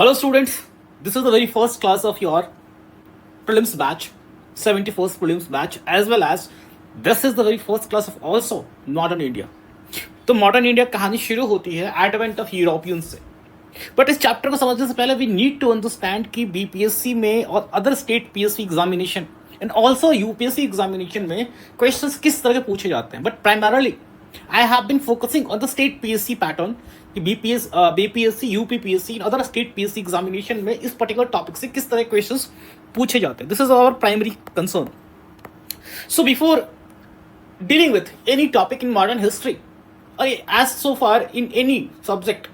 Hello students, this is the very first class of your prelims batch, 71st prelims batch, as well as this is the very first class of also modern India. तो modern India कहानी शुरू होती है advent of European से. But इस chapter को समझने से पहले वी नीड टू अंडरस्टैंड कि बीपीएससी में और other state PSC examination and also UPSC examination में क्वेश्चंस किस तरह के पूछे जाते हैं. But primarily I have been focusing on the state PSC pattern कि BPSC, UPPSC and other state PSC examination में इस particular topic से किस तरह questions पूछे जाते हैं. This is our primary concern. So before dealing with any topic in modern history or as so far in any subject,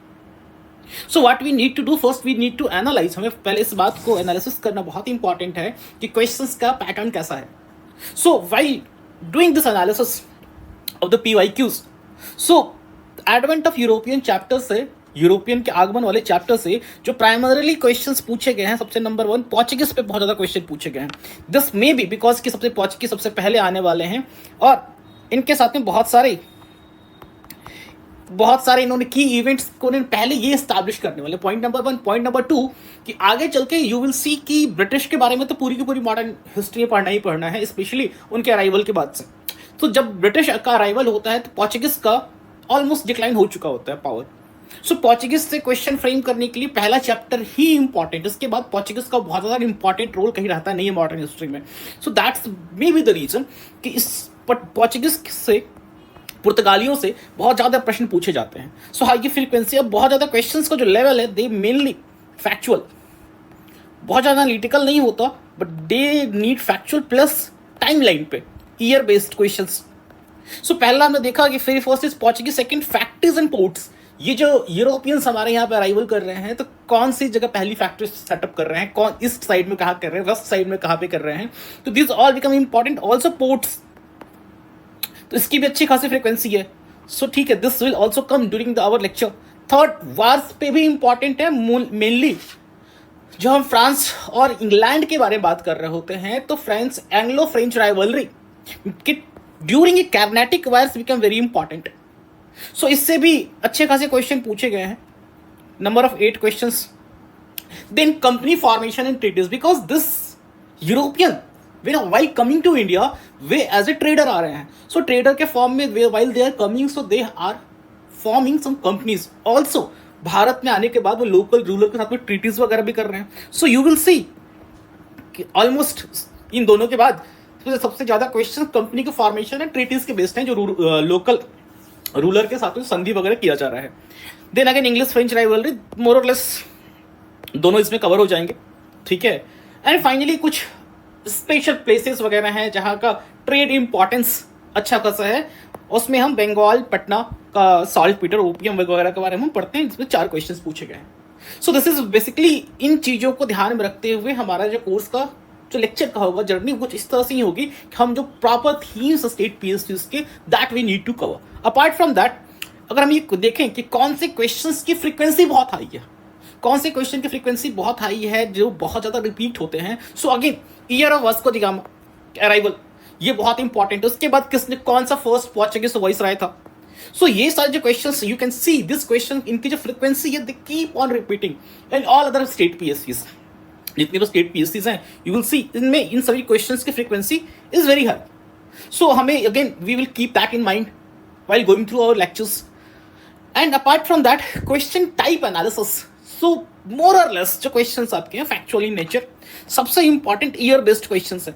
so what we need to do first, we need to analyze. हमें पहले इस बात को analysis करना बहुत important है कि questions का pattern कैसा है. So while doing this analysis of the PYQs, so advent of European chapter से, यूरोपियन के आगमन वाले चैप्टर से जो प्राइमरीली क्वेश्चंस पूछे गए हैं, सबसे नंबर 1 पोर्चुगीज पे बहुत ज़्यादा क्वेश्चन पूछे गए हैं. दिस मे बी बिकॉज कि पोर्चुगीज सबसे पहले आने वाले हैं और इनके साथ में बहुत सारे इन्होंने की इवेंट्स को पहले ये इस्टेब्लिश करने वाले. Point number 1. पॉइंट नंबर 2 कि आगे चल के यू विल सी कि ब्रिटिश के बारे में तो पूरी की पूरी मॉडर्न हिस्ट्री में पढ़ना ही पढ़ना है, स्पेशली उनके अराइवल के बाद से. तो जब ब्रिटिश का अराइवल होता है तो पोर्चुगीज का ऑलमोस्ट डिक्लाइन हो चुका होता है पावर. सो पोर्चुगीज से क्वेश्चन फ्रेम करने के लिए पहला चैप्टर ही इंपॉर्टेंट. इसके बाद पोर्चुगीज का बहुत ज़्यादा इंपॉर्टेंट रोल कहीं रहता नहीं है मॉडर्न हिस्ट्री में. So that's may be the reason कि इस पोर्चुगीज से, पुर्तगालियों से बहुत ज़्यादा प्रश्न पूछे जाते हैं. सो हाई फ्रीक्वेंसी अब बहुत ज़्यादा क्वेश्चन का जो लेवल है दे मेनली फैक्चुअल, बहुत ज़्यादा एनालिटिकल नहीं होता, but they need factual plus time line पे ईयर बेस्ड क्वेश्चंस. सो पहला हमने देखा कि फिर first is Portuguese, second factories and ports. ये जो यूरोपियंस हमारे यहाँ पे अराइवल कर रहे हैं तो कौन सी जगह पहली फैक्ट्री सेटअप कर रहे हैं, कौन ईस्ट साइड में कहाँ कर रहे हैं, वेस्ट साइड में कहाँ पे कर रहे हैं. तो this all become important. Also ports, तो इसकी भी अच्छी खासी फ्रिक्वेंसी है. सो ठीक है, this will also come during the hour lecture. Third, wars पे भी इंपॉर्टेंट है. मेनली जो हम फ्रांस और इंग्लैंड के बारे में बात कर रहे होते हैं तो France Anglo French rivalry during a Carnatic wars become very important. So इससे भी अच्छे खासे क्वेश्चन पूछे गए हैं. Number of 8 questions. Then company formation and trades, because this European while coming to India वे एज ए ट्रेडर आ रहे हैं. सो ट्रेडर के फॉर्म में while they are coming, so they are forming some companies. also Bharat में आने के बाद वो लोकल रूलर के साथ में ट्रीटीज वगैरह भी कर रहे हैं. सो यू विल सी कि ऑलमोस्ट इन दोनों के बाद सबसे ज्यादा क्वेश्चन कंपनी के फॉर्मेशन एंड ट्रीटीज के बेस्ड हैं जो लोकल रूलर के साथ में संधि वगैरह किया जा रहा है. Then again English French rivalry, more और लेस दोनों इसमें कवर हो जाएंगे. ठीक है. एंड फाइनली कुछ स्पेशल प्लेसेस वगैरह हैं जहाँ का ट्रेड इंपॉर्टेंस अच्छा खासा है. उसमें हम बंगाल, पटना का सॉल्ट पीटर, ओपियम वगैरह के बारे में हम पढ़ते हैं, जिसमें 4 क्वेश्चंस पूछे गए हैं. सो दिस इज बेसिकली इन चीज़ों को ध्यान में रखते हुए हमारा जो कोर्स का जो लेक्चर का होगा, जर्नी कुछ इस तरह से ही होगी कि हम जो प्रॉपर थीम्स स्टेट पीएससीज के that we need to cover. Apart from that अगर हम ये देखें कि कौन से क्वेश्चंस की फ्रीक्वेंसी बहुत हाई है, कौन से क्वेश्चन की फ्रीक्वेंसी बहुत हाई है जो बहुत ज़्यादा रिपीट होते हैं. So again year of Vasco da gamma arrival, ये बहुत इंपॉर्टेंट है. उसके बाद किसने कौन सा फर्स्ट पोर्चुगीज वॉइसराय था. सो ये सारे जो questions you can see this question, इनकी जो फ्रीक्वेंसी है they keep on repeating and all other state पीएससीज. जितनी भी स्टेट पीएससीज हैं यू विल सी इनमें इन सभी क्वेश्चंस की frequency is very high. So हमें again we will keep that in mind while going through our lectures. And apart from that question type analysis, so more or less जो questions आपके हैं factual in nature, सबसे important year based questions है.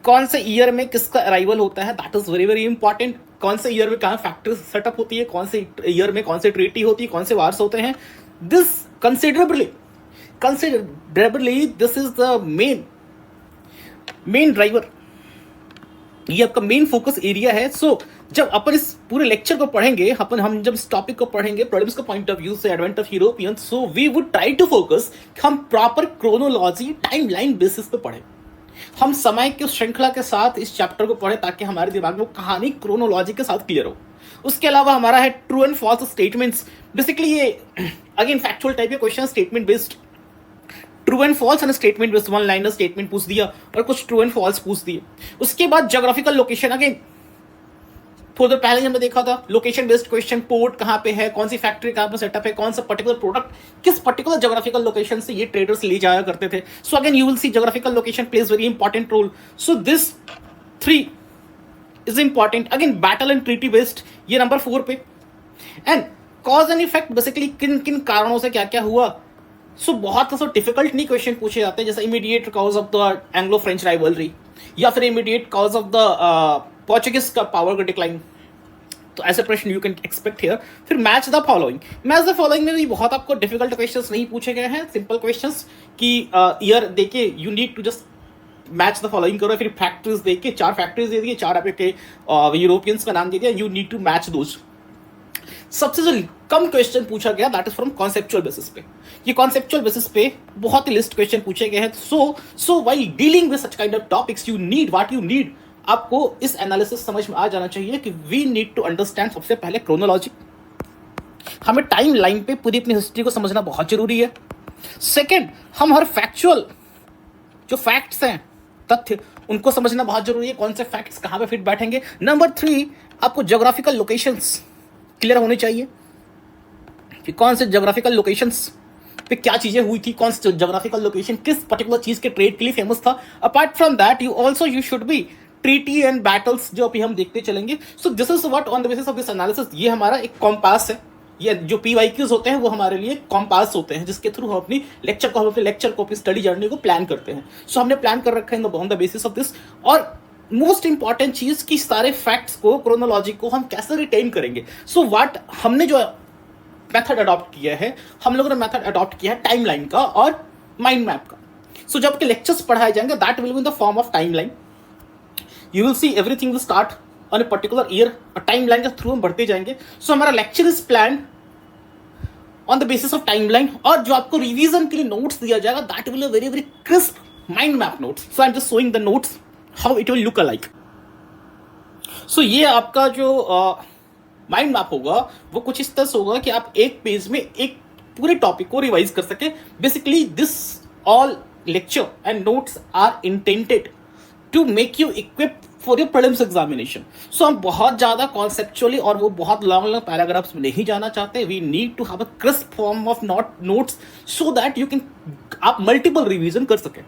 कौन से year में किसका arrival होता है, that is very very important. कौन से ईयर में कहाँ फैक्ट्री सेटअप होती है, कौन से ईयर में कौन से ट्रीटी होती है, कौन से वार्स होते हैं. This considerably this is the main driver, ये आपका मेन फोकस एरिया है. सो जब अपन इस पूरे लेक्चर को पढ़ेंगे, हम जब इस टॉपिक को पढ़ेंगे प्रॉब्लम्स का पॉइंट ऑफ व्यू से, advent of European, so we would try to focus हम proper chronology time line basis पे पढ़ें, हम समय की श्रृंखला के साथ इस चैप्टर को पढ़ें ताकि हमारे दिमाग में कहानी क्रोनोलॉजी के साथ क्लियर हो. उसके अलावा हमारा है true and false statements. Basically ये अगेन फैक्चुअल टाइप के question, statement based, true and false and statement based, 1 liner statement पूछ दिया और कुछ ट्रू एंड फॉल्स पूछ दिए. उसके बाद ज्योग्राफिकल लोकेशन, अगेन थोड़ी देर पहले हमने देखा था लोकेशन बेस्ड क्वेश्चन, पोर्ट कहाँ पे है, कौन सी फैक्ट्री कहाँ पे सेटअप है, कौन सा पर्टिकुलर प्रोडक्ट किस पर्टिकुलर ज्योग्राफिकल लोकेशन से ये ट्रेडर्स ले जाया करते थे. So again you will see geographical location plays very important role. So this 3 is important. Again battle and treaty based ये नंबर 4 पे. And cause and effect basically किन किन कारणों से क्या क्या हुआ. सो बहुत तो डिफिकल्ट नहीं क्वेश्चन पूछे जाते जैसे immediate cause of the Anglo French rivalry या फिर immediate cause of the Portuguese का पावर का डिक्लाइन. तो ऐसे प्रश्न यू कैन एक्सपेक्ट हियर. फिर match the following. Match the following में भी बहुत आपको डिफिकल्ट क्वेश्चंस नहीं पूछे गए हैं, सिंपल क्वेश्चंस कि ईयर देके you need to just match the following करो. फिर फैक्ट्रीज देके 4 फैक्ट्रीज दे दिए, 4 आपके यूरोपियंस का नाम दे दिया, you need to match those. सबसे जो कम क्वेश्चन पूछा गया that is from conceptual basis पे. ये कॉन्सेप्चुअल बेसिस पे बहुत ही लिस्ट क्वेश्चन पूछे गए हैं. सो while dealing with such kind of topics you need what you need. आपको इस एनालिसिस समझ में आ जाना चाहिए कि वी नीड टू अंडरस्टैंड सबसे पहले क्रोनोलॉजी. हमें टाइम लाइन पे पूरी अपनी हिस्ट्री को समझना बहुत जरूरी है. सेकेंड, हम हर फैक्चुअल जो फैक्ट्स हैं, तथ्य, उनको समझना बहुत जरूरी है. कौन से फैक्ट्स कहाँ पे फिट बैठेंगे. नंबर 3, आपको ज्योग्राफिकल लोकेशंस क्लियर होने चाहिए कि कौन से ज्योग्राफिकल लोकेशंस पे क्या चीजें हुई थी, कौन से ज्योग्राफिकल लोकेशन किस पर्टिकुलर चीज के ट्रेड के लिए फेमस था. Apart from that you should be treaty and battles जो अभी हम देखते चलेंगे. सो this is what on the basis of this analysis. ये हमारा एक कॉम्पास है. ये जो PYQs होते हैं वो हमारे लिए कॉम्पास होते हैं जिसके थ्रू हम अपनी लेक्चर को अपनी स्टडी जर्नी को प्लान करते हैं. सो हमने प्लान कर रखा है on the basis of this. और मोस्ट इंपॉर्टेंट चीज कि सारे फैक्ट्स को, क्रोनोलॉजी को हम कैसे रिटेन करेंगे. सो व्हाट हमने जो मेथड अडॉप्ट किया है, हम लोगों ने मेथड अडॉप्ट किया है टाइमलाइन का और माइंड मैप का. सो जब आपके लेक्चर्स पढ़ाए जाएंगे that will be in the form of timeline. You will see everything will start on a particular year और टाइमलाइन के थ्रू हम बढ़ते जाएंगे. सो हमारा lecture is plan on the basis of timeline. और जो आपको रिवीजन के लिए नोट्स दिया जाएगा that will be very very crisp mind map notes. So I am just showing the notes how it will look alike. सो ये आपका जो माइंड मैप होगा वो कुछ इस तरह से होगा कि आप एक पेज में एक पूरे टॉपिक को रिवाइज कर सके. Basically this all lecture and notes are intended to make you equip for your prelims examination. So हम बहुत ज्यादा कॉन्सेप्चुअली और वो बहुत लॉन्ग पैराग्राफ्स में नहीं जाना चाहते. We need to have a crisp form of notes so that you can आप मल्टीपल रिवीजन कर सके.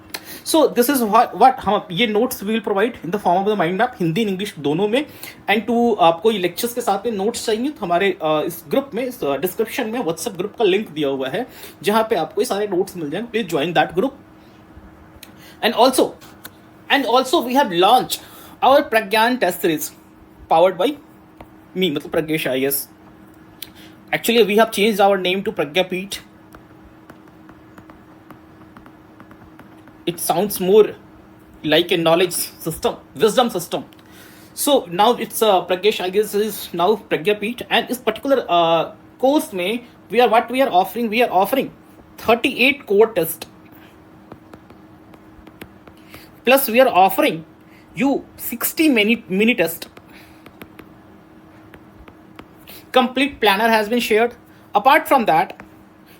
सो दिस इज व्हाट हम ये notes we will provide in the form of the mind map, Hindi and English दोनों में. And to आपको ये lectures के साथ में नोट्स चाहिए तो हमारे इस ग्रुप में, इस डिस्क्रिप्शन में व्हाट्सएप ग्रुप का लिंक दिया हुआ है जहां पे आपको ये सारे नोट्स मिल जाएंगे. Please join that group. And also we have launch our Pragyan test series powered by me, मतलब Pragyesh IAS. Actually, we have changed our name to Pragyapeeth. It sounds more like a knowledge system, wisdom system. So now it's Pragyesh IAS is now Pragyapeeth, and इस particular course में we are offering 38 core test. Plus we are offering you 60 mini test. Complete planner has been shared. Apart from that,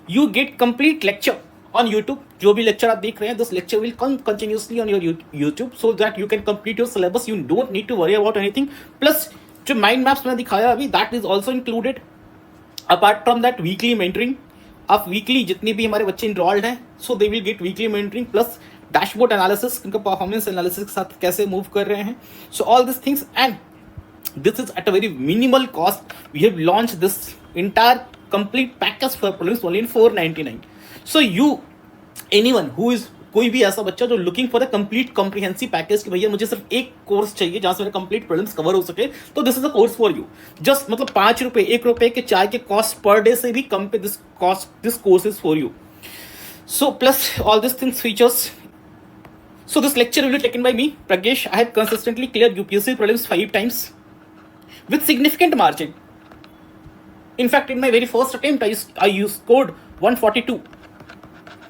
you get complete lecture on YouTube. जो भी lecture आप देख रहे हैं, this lecture will come continuously on your YouTube so that you can complete your syllabus. You don't need to worry about anything. Plus जो mind maps मैंने दिखाया अभी, that is also included. Apart from that, weekly mentoring. आप weekly जितने भी हमारे बच्चे enrolled हैं, so they will get weekly mentoring plus dashboard analysis, उनका परफॉर्मेंस एनालिसिस के साथ कैसे मूव कर रहे हैं. So all this things and this is at a very minimal cost. We have launch this entire complete package for prelims only in 499. So you anyone who is, कोई भी ऐसा बच्चा जो looking for a complete comprehensive package कि भैया मुझे सिर्फ एक कोर्स चाहिए जहां से मेरा कंप्लीट प्रीलिम्स कवर हो सके, तो this is a course for you. Just मतलब 5 रुपए 1 रुपए के चाय के कॉस्ट पर डे से भी कम पे this course is for you. So plus all this things features. So this lecture will be taken by me, Pragyesh. I have consistently cleared UPSC prelims 5 times with significant margin. In fact, in my very first attempt, I scored 142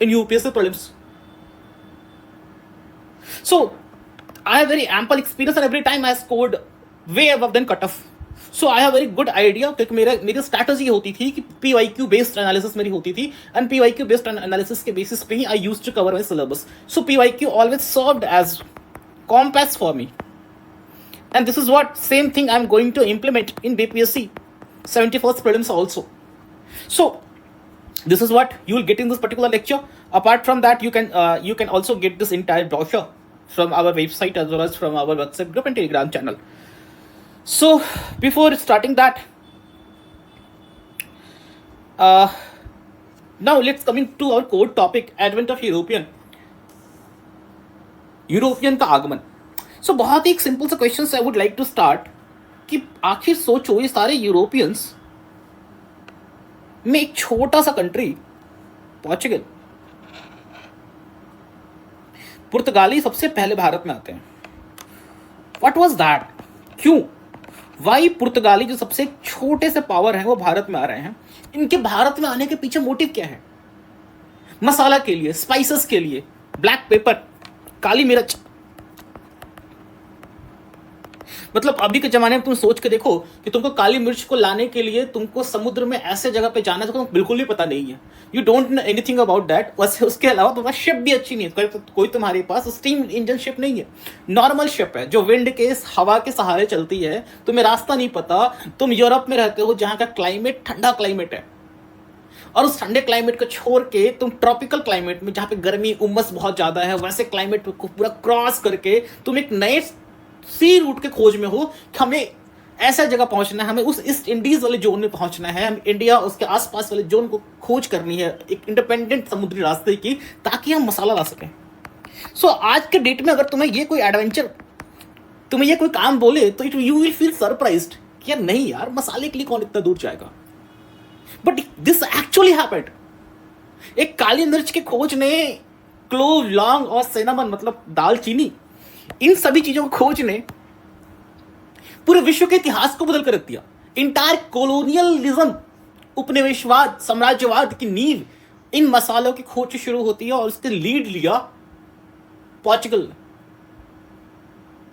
in UPSC prelims. So I have very ample experience and every time I scored way above than cutoff. So I have very good idea, क्योंकि मेरी strategy होती थी कि PYQ based analysis मेरी होती थी and PYQ based analysis के basis पे ही I used to cover my syllabus. So PYQ always served as compass for me. And this is what same thing I'm going to implement in BPSC 71st prelims also. So this is what you will get in this particular lecture. Apart from that, you can also get this entire brochure from our website as well as from our WhatsApp group and Telegram channel. So before starting that, now let's coming to our core topic, advent of European का आगमन. So बहुत ही एक simple सा question I would like to start कि आखिर सोचो ये सारे यूरोपियंस में एक छोटा सा कंट्री पोर्चुगल, पुर्तगाली सबसे पहले भारत में आते हैं. What was that? क्यों? वाई पुर्तगाली जो सबसे छोटे से पावर है वो भारत में आ रहे हैं? इनके भारत में आने के पीछे मोटिव क्या है? मसाला के लिए, स्पाइसेस के लिए, ब्लैक पेपर, काली मिर्च. मतलब अभी के जमाने में तुम सोच के देखो कि तुमको काली मिर्च को लाने के लिए तुमको समुद्र में ऐसे जगह पे जाना है तो तुमको बिल्कुल भी पता नहीं है. You don't know anything about that. वैसे उसके अलावा तुम्हारा शिप भी अच्छी नहीं है. कोई तुम्हारे पास स्टीम इंजन शिप नहीं है, नॉर्मल शिप है जो विंड के हवा के सहारे चलती है. तुम्हें रास्ता नहीं पता. तुम यूरोप में रहते हो जहाँ का क्लाइमेट ठंडा क्लाइमेट है, और उस ठंडे क्लाइमेट को छोड़ के तुम ट्रॉपिकल क्लाइमेट में जहाँ पे गर्मी उमस बहुत ज़्यादा है वैसे क्लाइमेट को पूरा क्रॉस करके तुम एक नए सी रूट के खोज में हो कि हमें ऐसा जगह पहुंचना है, हमें उस ईस्ट इंडीज वाले जोन में पहुंचना है, हम इंडिया उसके आसपास वाले जोन को खोज करनी है एक इंडिपेंडेंट समुद्री रास्ते की, ताकि हम मसाला ला सकें. सो आज के डेट में अगर तुम्हें ये कोई एडवेंचर, तुम्हें ये कोई काम बोले तो यू विल फील सरप्राइज्ड कि यार नहीं यार, मसाले के लिए कौन इतना दूर जाएगा. But this actually happened. एक काली मिर्च के खोज ने क्लोव, लौंग और सिनेमन मतलब दालचीनी, इन सभी चीजों को खोज ने पूरे विश्व के इतिहास को बदल कर रख दिया. इंटायर कोलोनियलिज्म, उपनिवेशवाद, साम्राज्यवाद की नींव इन मसालों की खोज से शुरू होती है और उसके लीड लिया पोर्चुगल.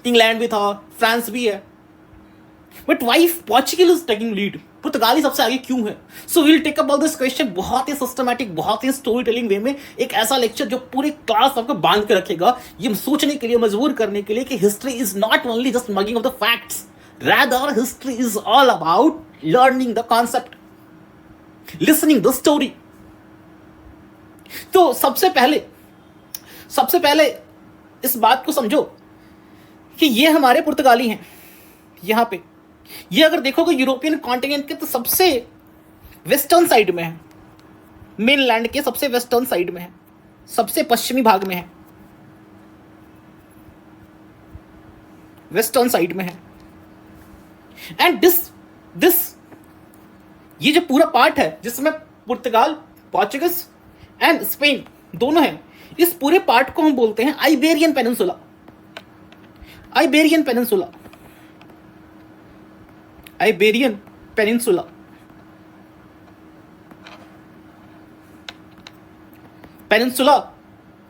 इंग्लैंड भी था, फ्रांस भी है, but why Portugal is taking lead? पुर्तगाली सबसे आगे क्यों है? So will take about this question बहुत ही सिस्टमैटिक, बहुत ही स्टोरी टेलिंग वे में. एक ऐसा लेक्चर जो पूरे क्लास आपको बांध के रखेगा, ये सोचने के लिए, मजबूर करने के लिए कि history is not only just mugging of the facts, rather history is all about learning the concept, listening the story. तो सबसे पहले इस बात को समझो कि ये हमारे पुर्तगाली हैं. यहां पे ये अगर देखोगे यूरोपियन कॉन्टिनेंट के तो सबसे वेस्टर्न साइड में है, मेनलैंड के सबसे वेस्टर्न साइड में है, सबसे पश्चिमी भाग में है, वेस्टर्न साइड में है. एंड दिस ये जो पूरा पार्ट है जिसमें पुर्तगाल, पोर्चुगीज एंड स्पेन दोनों हैं, इस पूरे पार्ट को हम बोलते हैं Iberian peninsula. Iberian peninsula, Iberian peninsula. Peninsula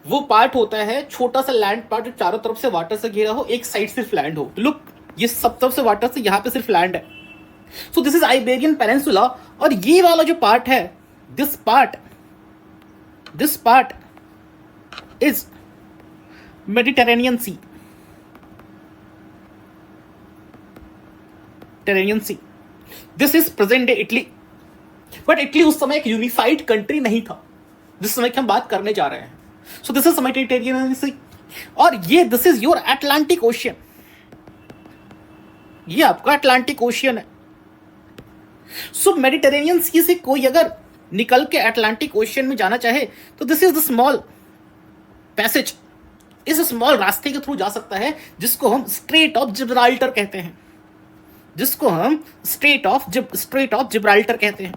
वो पार्ट होता है, छोटा सा लैंड पार्ट जो चारों तरफ से वाटर से घिरा हो, एक साइड सिर्फ लैंड हो. लुक, ये सब तरफ से वाटर से, यहां पे सिर्फ लैंड है. So this is Iberian peninsula. और ये वाला जो पार्ट है, this part is Mediterranean sea. Tyrrhenian sea. This is present day Italy. But Italy उस समय एक यूनिफाइड कंट्री नहीं था जिस समय की हम बात करने जा रहे हैं. सो दिस इज मेडिटेरेनियन सी. और ये this is your Atlantic ocean. ये आपका अटलांटिक ओशियन है. सो मेडिटेरेनियन सी से कोई अगर निकल के अटलांटिक ओशियन में जाना चाहे तो this is the small passage, इस स्मॉल रास्ते के थ्रू जा सकता है, जिसको हम स्ट्रेट ऑफ जिब्राल्टर कहते हैं, जिसको हम स्ट्रेट ऑफ जिब्राल्टर कहते हैं.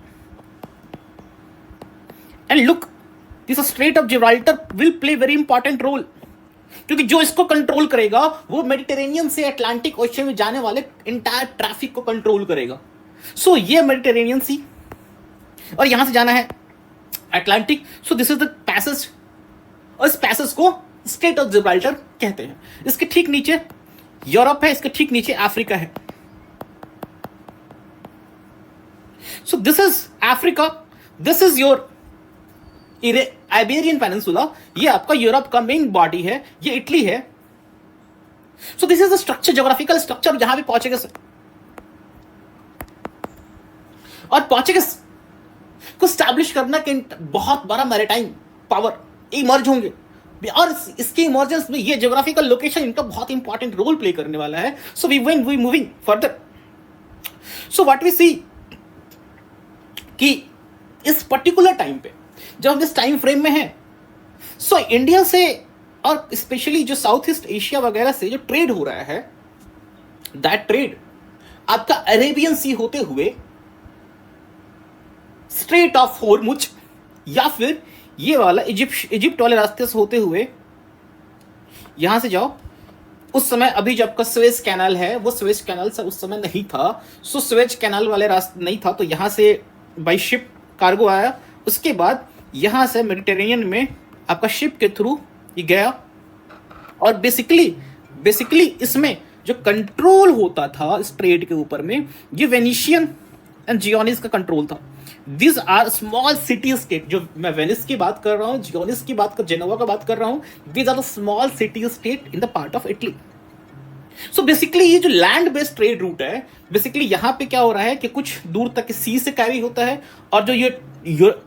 And look, this strait of Gibraltar will play very important role, क्योंकि जो इसको कंट्रोल करेगा वो मेडिटेरेनियन से अटलांटिक ओशियन में जाने वाले इंटायर ट्रैफिक को कंट्रोल करेगा. सो ये मेडिटेरेनियन सी, और यहां से जाना है Atlantic. So this is the passage, और इस पैसेज को स्ट्रेट ऑफ जिब्राल्टर कहते हैं. इसके ठीक नीचे यूरोप है, इसके ठीक नीचे अफ्रीका है. So this is Africa, this is your Iberian peninsula. ये आपका यूरोप का मेन बॉडी है, ये इटली है, so this is the structure, geographical structure जहां पे पोर्चुगीज और पोर्चुगीज को स्टैब्लिश करना कि बहुत बड़ा मैरिटाइम पावर इमर्ज होंगे, और इसके इमर्जेंस में ये ज्योग्राफिकल लोकेशन इनका बहुत इंपॉर्टेंट रोल प्ले करने वाला है. So we moving further. So what we see कि इस पर्टिकुलर टाइम पे जब हम इस टाइम फ्रेम में हैं, सो इंडिया से और स्पेशली जो साउथ ईस्ट एशिया वगैरह से जो ट्रेड हो रहा है, दैट ट्रेड आपका अरेबियन सी होते हुए स्ट्रेट ऑफ हॉर्मुज या फिर ये वाला इजिप्ट वाले रास्ते से होते हुए यहां से जाओ. उस समय अभी जब का स्वेज कैनाल है वो स्वेज कैनाल से उस समय नहीं था. सो स्वेज कैनाल वाले रास्ते नहीं था, तो यहां से बाई शिप कार्गो आया. उसके बाद यहां से मेडिटेरेनियन में आपका शिप के थ्रू ये गया, और बेसिकली इसमें जो कंट्रोल होता था इस ट्रेड के ऊपर में, ये वेनिशियन एंड जियोनिस का कंट्रोल था. This are small city state. जो मैं वेनिस की बात कर रहा हूँ, जियोनिस की बात कर, जेनोवा का बात कर रहा हूँ, these are the small city state in the part of Italy. So basically ये जो लैंड बेस्ड ट्रेड रूट है, बेसिकली यहाँ पे क्या हो रहा है कि कुछ दूर तक सी से कैरी होता है, और जो ये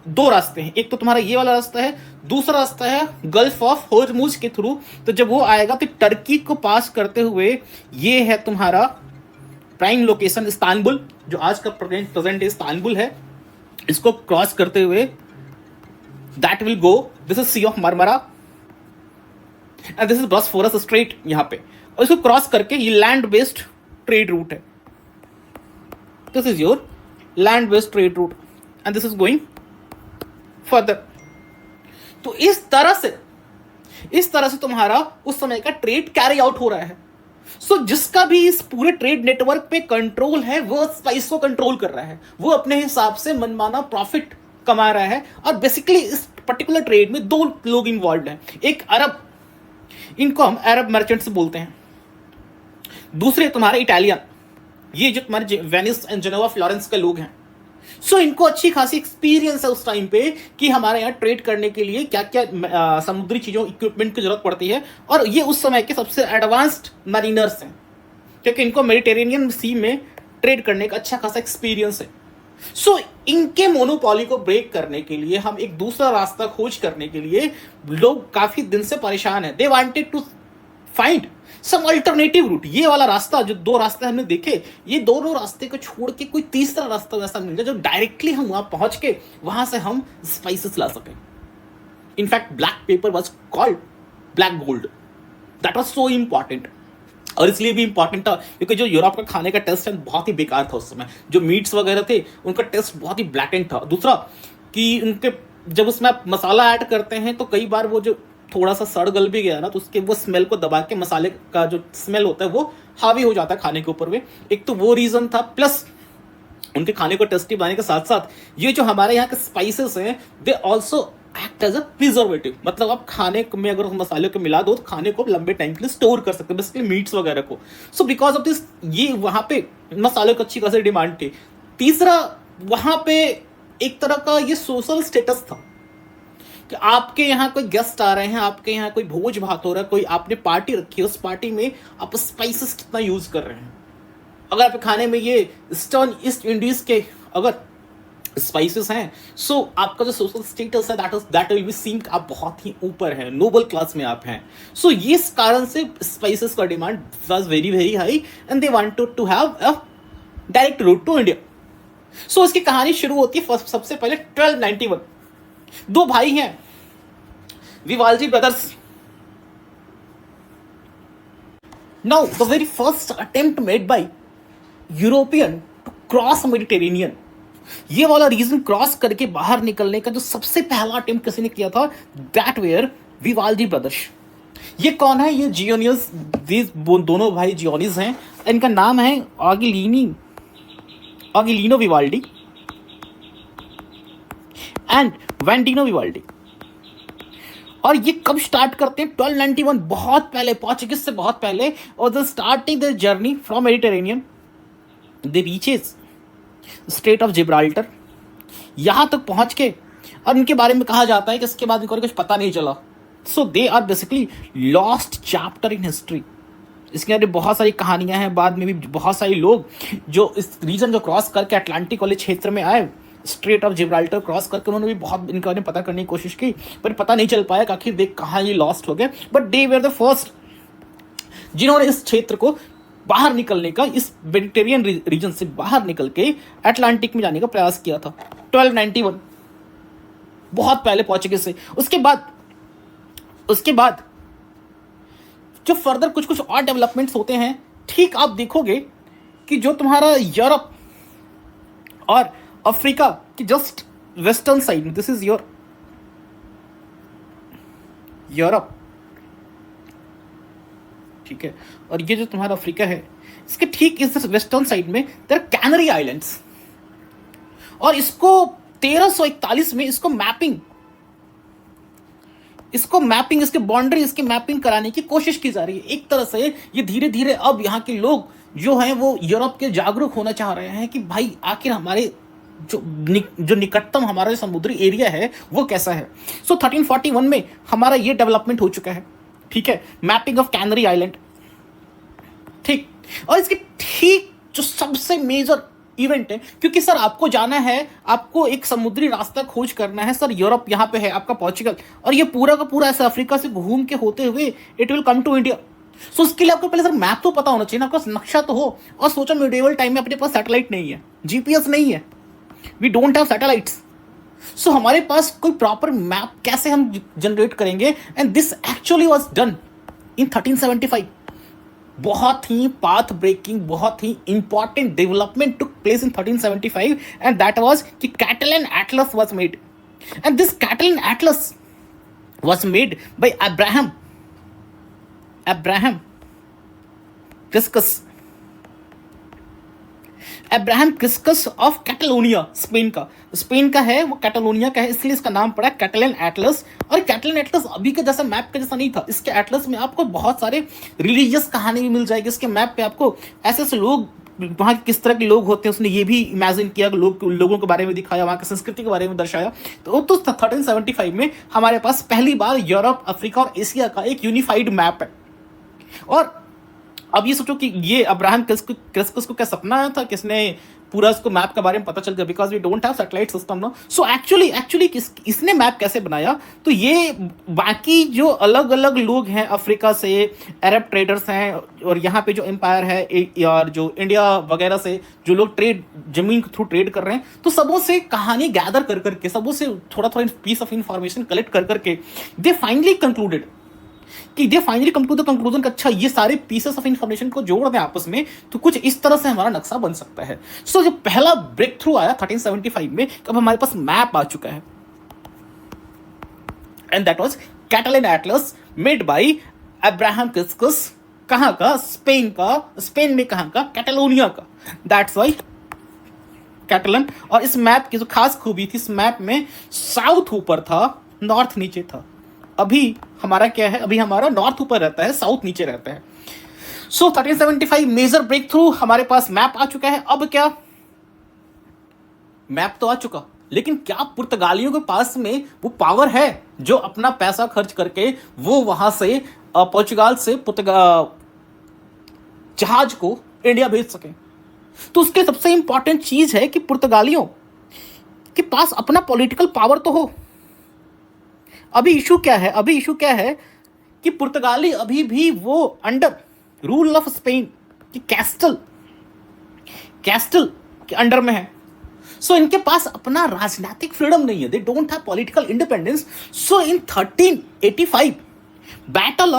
दो रास्ते हैं, एक तो तुम्हारा ये वाला रास्ता है, दूसरा रास्ता है गल्फ ऑफ हॉर्मुज के थ्रू. तो जब वो आएगा तो टर्की को पास करते हुए ये है तुम्हारा प्राइम लोकेशन इस्तांबुल, जो आज का प्रेजेंट इस्तांबुल है. इसको क्रॉस करते हुए that will go, this is sea of Marmara and this is Bosphorus strait यहाँ पे, और इसको क्रॉस करके ये लैंड बेस्ड ट्रेड रूट है. This is your land based trade route and this is going further. तो इस तरह से तुम्हारा उस समय का ट्रेड कैरी आउट हो रहा है. सो जिसका भी इस पूरे ट्रेड नेटवर्क पे कंट्रोल है, वो स्पाइस को कंट्रोल कर रहा है, वो अपने हिसाब से मनमाना प्रॉफिट कमा रहा है. और बेसिकली इस पर्टिकुलर ट्रेड में दो लोग इन्वॉल्व हैं. एक अरब, इनको हम अरब मर्चेंट्स बोलते हैं. दूसरे तुम्हारे इटालियन, ये जो तुम्हारे वेनिस एंड जेनोवा फ्लोरेंस के लोग हैं. सो इनको अच्छी खासी एक्सपीरियंस है उस टाइम पे कि हमारे यहाँ ट्रेड करने के लिए क्या क्या समुद्री चीजों, इक्विपमेंट की जरूरत पड़ती है. और ये उस समय के सबसे एडवांस्ड मरीनर्स हैं, क्योंकि इनको मेडिटेरेनियन सी में ट्रेड करने का अच्छा खासा एक्सपीरियंस है. सो इनके मोनोपोली को ब्रेक करने के लिए, हम एक दूसरा रास्ता खोज करने के लिए लोग काफी दिन से परेशान है. They wanted to find some alternative route. ये वाला रास्ता, जो दो रास्ते हमने देखे, ये दोनों रास्ते को छोड़ के कोई तीसरा रास्ता वैसा मिल जाए जो डायरेक्टली हम वहां पहुंच के वहां से हम स्पाइसेस ला सकें. In fact black pepper was called black gold. That was so important. और इसलिए भी इंपॉर्टेंट था क्योंकि जो यूरोप का खाने का टेस्ट है बहुत ही बेकार था उस समय. जो मीट्स वगैरह थे उनका टेस्ट बहुत ही ब्लैकेंड था. दूसरा कि उनके जब उसमें आप मसाला ऐड करते हैं तो कई बार वो जो थोड़ा सा सड़ गल भी गया ना, तो उसके वो स्मेल को दबा के मसाले का जो स्मेल होता है वो हावी हो जाता है खाने के ऊपर में. एक तो वो रीजन था, प्लस उनके खाने को टेस्टी बनाने के साथ साथ ये जो हमारे यहाँ के स्पाइसेस हैं, they also act as a preservative. मतलब आप खाने में अगर उस मसाले को मिला दो तो खाने को लंबे टाइम के लिए स्टोर कर सकते हैं, बेसिकली मीट्स वगैरह को. सो बिकॉज ऑफ दिस ये वहां पे मसाले को अच्छी खासी डिमांड थी. तीसरा, वहां पे एक तरह का ये सोशल स्टेटस था कि आपके यहाँ कोई गेस्ट आ रहे हैं, आपके यहाँ कोई भोज भात हो रहा है, कोई आपने पार्टी रखी है, उस पार्टी में आप स्पाइसेस कितना यूज कर रहे हैं. अगर आपके खाने में ये ईस्टर्न ईस्ट इंडीज के अगर स्पाइसेस हैं, सो आपका जो सोशल स्टेटस है दैट विल बी सीन, आप बहुत ही ऊपर हैं, नोबल क्लास में आप हैं. सो ये इस कारण से स्पाइसेस का demand was very very high and they wanted to have a direct route to India. So इसकी कहानी शुरू होती है सबसे पहले 1291. दो भाई हैं, Vivaldi brothers. Now the very first attempt made by European to cross Mediterranean, ये वाला रीजन क्रॉस करके बाहर निकलने का जो सबसे पहला अटेम्प्ट किसी ने किया था, दैट वेयर विवाल्दी ब्रदर्स. ये कौन है? ये जियोनियस. दोनों भाई जियोनिस हैं. इनका नाम है ऑगिलिनो विवाल्डी एंड वेंडिनो विवाल्डी. और ये कब स्टार्ट करते हैं? 1291, बहुत पहले, पोर्चुगीज से बहुत पहले. और the starting the journey from Mediterranean, they reaches straight of Gibraltar. यहां तक पहुंच के, और इनके बारे में कहा जाता है कि इसके बाद इनको कुछ पता नहीं चला. So they are basically lost chapter in history. इसके अंदर बहुत सारी कहानियां हैं, बाद में भी बहुत सारे लोग जो इस रीजन को क्रॉस करके अटलांटिक वाले क्षेत्र में आए, स्ट्रेट ऑफ जिब्राल्टर क्रॉस करके, उन्होंने भी बहुत इनके बारे में पता करने की कोशिश की, पर पता नहीं चल पाया कि आखिर वे कहाँ ये लॉस्ट हो गए। But they were the first जिन्होंने इस क्षेत्र को बाहर निकलने का, इस मेडिटेरियन रीजन से बाहर निकल के अटलांटिक में जाने का प्रयास किया था 1291, बहुत पहले पोर्चुगीज से। उसके बाद जो फर्दर कुछ कुछ और डेवलपमेंट्स होते हैं, ठीक आप देखोगे कि जो तुम्हारा यूरोप और अफ्रीका की just western side, this is your Europe, ठीक है, और ये जो तुम्हारा अफ्रीका है, इसके ठीक इस वेस्टर्न साइड में देयर कैनरी आइलैंड्स, और इसको 1341 में इसको मैपिंग, इसके बाउंड्री, इसकी मैपिंग कराने की कोशिश की जा रही है। एक तरह से ये धीरे धीरे अब यहाँ के लोग जो हैं वो यूरोप के जागरूक होना चाह रहे हैं कि भाई आखिर हमारे जो निकटतम हमारा समुद्री एरिया है वो कैसा है। सो 1341 में हमारा ये डेवलपमेंट हो चुका है, ठीक है, मैपिंग ऑफ कैनरी आइलैंड, ठीक। और इसके ठीक जो सबसे मेजर इवेंट है, क्योंकि सर आपको जाना है, आपको एक समुद्री रास्ता खोज करना है सर, यूरोप यहाँ पे है, आपका पोर्चुगल, और ये पूरा का पूरा ऐसे अफ्रीका से घूम के होते हुए it will come to India. So उसके लिए आपको पहले सर मैप तो पता होना चाहिए ना, आपका नक्शा तो हो। और सोचो मिडिवल टाइम में अपने पास सैटेलाइट नहीं है, जीपीएस नहीं है, we don't have satellites, so हमारे पास कोई प्रॉपर मैप कैसे हम जनरेट करेंगे। And this actually was done in 1375। बहुत ही पाथ ब्रेकिंग, बहुत ही important development took place in 1375, and that was कि Catalan atlas was made, and this Catalan atlas was made by Abraham Cresques of Catalonia, Spain का है, वो Catalonia का है, इसलिए इसका नाम पड़ा कैटलन एटलस। और कैटलन एटलस अभी के जैसा मैप का जैसा नहीं था, इसके एटलस में आपको बहुत सारे रिलीजियस कहानी भी मिल जाएगी। इसके मैप पे आपको ऐसे ऐसे लोग, वहाँ किस तरह के लोग होते हैं उसने ये भी इमेजिन किया, लोगों के बारे में दिखाया, वहाँ की संस्कृति के बारे में दर्शाया। तो 1375 में हमारे पास पहली बार यूरोप, अफ्रीका और एशिया का एक यूनिफाइड मैप है। और अब ये सोचो कि ये अब्राहम क्रिस्कस को क्या सपना आया था, किसने पूरा इसको मैप के बारे में पता चल गया, because we don't have satellite system ना। सो एक्चुअली इसने मैप कैसे बनाया, तो ये बाकी जो अलग अलग लोग हैं अफ्रीका से, अरब ट्रेडर्स हैं, और यहाँ पे जो एम्पायर है और जो इंडिया वगैरह से जो लोग जमीन के थ्रू ट्रेड कर रहे हैं, तो सबों से कहानी गैदर कर करके, सबों से थोड़ा पीस ऑफ इंफॉर्मेशन कलेक्ट कर करके they finally come to the conclusion, अच्छा ये सारे पीसेस ऑफ इंफॉर्मेशन को जोड़ दें आपस में तो कुछ इस तरह से हमारा नक्शा बन सकता है। सो जो पहला ब्रेक थ्रू आया 1375 में, अब हमारे पास मैप आ चुका है, and that was Catalan atlas made by Abraham Cresques. कहां का? स्पेन में कहां का? कैटलोनिया का, दैट्स वाई कैटलन। और इस मैप की जो खास खूबी थी, इस मैप में साउथ ऊपर था, नॉर्थ नीचे था। अभी हमारा क्या है, अभी हमारा नॉर्थ ऊपर रहता है, साउथ नीचे रहता है। सो 1375 मेजर ब्रेक थ्रू, हमारे पास मैप आ चुका है। अब क्या, मैप तो आ चुका, लेकिन क्या पुर्तगालियों के पास में वो पावर है जो अपना पैसा खर्च करके वो वहां से पोर्चुगाल से जहाज को इंडिया भेज सके? तो उसके सबसे इंपॉर्टेंट चीज है कि पुर्तगालियों के पास अपना पॉलिटिकल पावर तो हो। अभी इशू क्या है कि पुर्तगाली अभी भी वो अंडर रूल ऑफ स्पेन की कैस्टल के अंडर में है। सो इनके पास अपना राजनीतिक फ्रीडम नहीं है, they don't have political independence. So in 1385 battle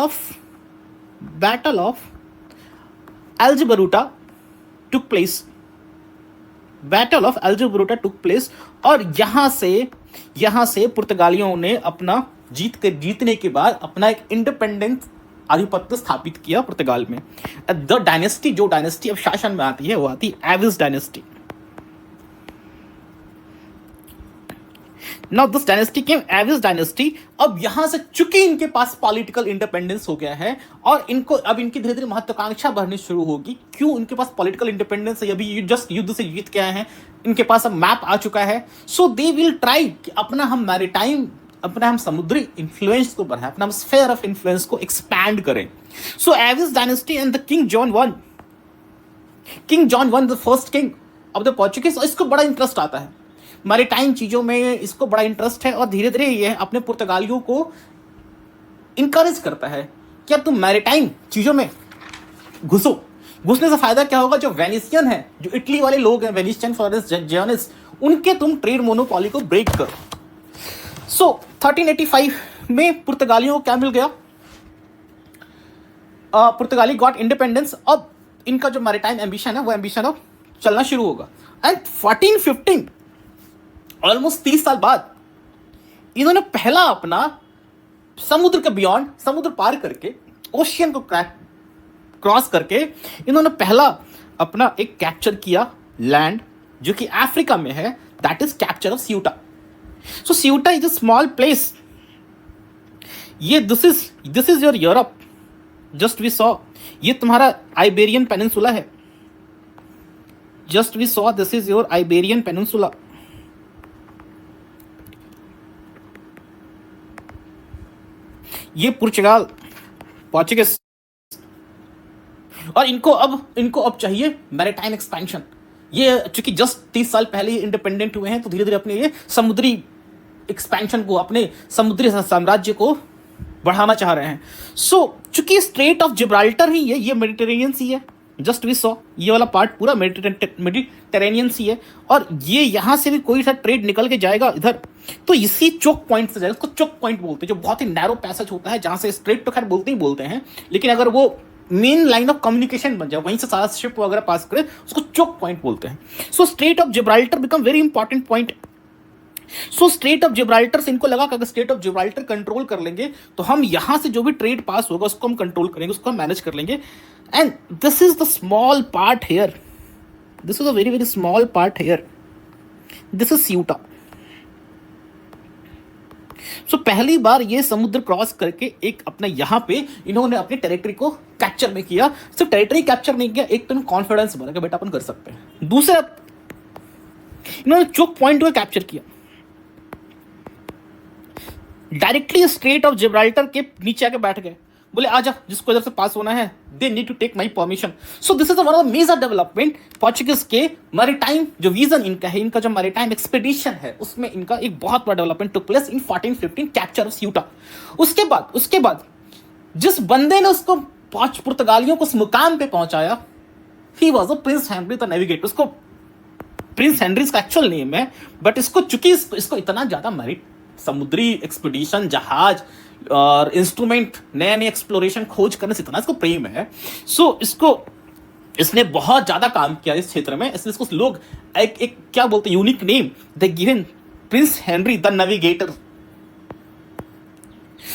of Aljubarrota took place, और यहां से पुर्तगालियों ने अपना जीतने के बाद अपना एक इंडिपेंडेंट आधिपत्य स्थापित किया पुर्तगाल में। द डायनेस्टी, जो डायनेस्टी अब शासन में आती है, वो आती है Aves dynasty. Now this dynasty came Aves dynasty. अब यहां से चूंकि इनके पास पॉलिटिकल इंडिपेंडेंस हो गया है और अब इनकी धीरे धीरे महत्वाकांक्षा बढ़नी शुरू होगी। क्यों? इनके पास पॉलिटिकल इंडिपेंडेंस है, अभी जस्ट युद्ध से जीत के आए हैं, इनके पास अब मैप आ चुका है। सो दे विल ट्राई कि अपना हम मैरीटाइम अपना हम समुद्री इन्फ्लुएंस को बढ़ाएं, अपना हम स्फेयर ऑफ इन्फ्लुएंस को एक्सपैंड करें. So Aviz dynasty and the king John one the first king of the Portuguese, इसको बड़ा इंटरेस्ट आता है मैरीटाइम चीज़ों में, इसको बड़ा इंटरेस्ट है और धीरे धीरे ये अपने पुर्तगालियों को इंकरेज करता है कि अब तुम मैरीटाइम चीज़ों में घुसो. घुसने से फायदा क्या होगा, जो वेनिसियन है, जो इटली वाले लोग हैं, वेनिशियन, फ्लोरेंस, जेनिस, उनके तुम ट्रेड मोनोपोली को ब्रेक करो. सो 1385 में पुर्तगालियों को क्या मिल गया, पुर्तगाली गॉट इंडिपेंडेंस. अब इनका जो मैरीटाइम एम्बिशन है वो एम्बिशन अब चलना शुरू होगा. एंड 1415 ऑलमोस्ट 30 साल बाद इन्होंने पहला अपना समुद्र के बियॉन्ड, समुद्र पार करके, ओशियन को क्रॉस करके इन्होंने पहला अपना एक कैप्चर किया लैंड जो कि अफ्रीका में है, that is capture of Ceuta. So Ceuta is a small place. ये this is your Europe. Just we saw, ये तुम्हारा आइबेरियन पेनिनसुला है. Just we saw this is your Iberian peninsula. ये पोर्चुगीज, और इनको अब चाहिए मैरीटाइम एक्सपेंशन. ये चूंकि जस्ट 30 साल पहले इंडिपेंडेंट हुए हैं, तो धीरे धीरे अपने ये समुद्री एक्सपेंशन को, अपने समुद्री साम्राज्य को बढ़ाना चाह रहे हैं. सो चूंकि स्ट्रेट ऑफ जिब्राल्टर ही है, ये मेडिटेरेनियन सी है. जस्ट वी सॉ ये वाला पार्ट पूरा मेडिटेरेनियन सी है, और ये यहां से भी कोई सा ट्रेड निकल के जाएगा इधर, तो इसी चोक पॉइंट से जाएगा. उसको चोक पॉइंट बोलते हैं, जो बहुत ही नैरो पैसेज होता है, जहां से स्ट्रेट तो खैर बोलते हैं, लेकिन अगर वो मेन लाइन ऑफ कम्युनिकेशन बन जाए, वहीं से सारा शिप वगैरह पास करे, उसको चोक पॉइंट बोलते हैं. सो strait of Gibraltar become very important point. So strait of Gibraltar से इनको लगा कि अगर स्ट्रेट ऑफ जिब्राल्टर कंट्रोल कर लेंगे तो हम यहां से जो भी ट्रेड पास होगा उसको हम कंट्रोल करेंगे, उसको हम मैनेज कर लेंगे. And this is the small part here, this is a very very small part here, this is Ceuta. So पहली बार ये समुद्र क्रॉस करके एक अपना यहां पे इन्होंने अपनी टेरिटरी को कैप्चर में किया. सिर्फ टेरिटरी कैप्चर नहीं किया, एक तो कॉन्फिडेंस बना कि बेटा अपन कर सकते हैं. दूसरा, इन्होंने चोक पॉइंट को कैप्चर किया. डायरेक्टली स्ट्रेट ऑफ जिब्राल्टर के नीचे आके बैठ गए, बोले आजा, जिसको इधर से पास होना है, they need to take my permission. So this is one of the major development Portuguese के मैरीटाइम जो विजन इनका है, इनका जो मैरीटाइम एक्सपेडिशन है, उसमें इनका एक बहुत बड़ा development took place in 1415, capture of Ceuta. उसके बाद जिस बंदे ने उसको पुर्तगालियों को उस मुकाम पे पहुंचाया, he was a prince Henry the navigator. उसको प्रिंस हेनरी इसका एक्चुअल नेम है, बट इसको चूंकि इसको इतना ज्यादा मैरिट, समुद्री एक्सपीडिशन, जहाज और इंस्ट्रूमेंट, नए एक्सप्लोरेशन, खोज करने से इतना इसको प्रेम है. सो इसने बहुत ज्यादा काम किया इस क्षेत्र में, इसलिए इसको लोग एक क्या बोलते हैं, unique name they given, prince Henry the navigator.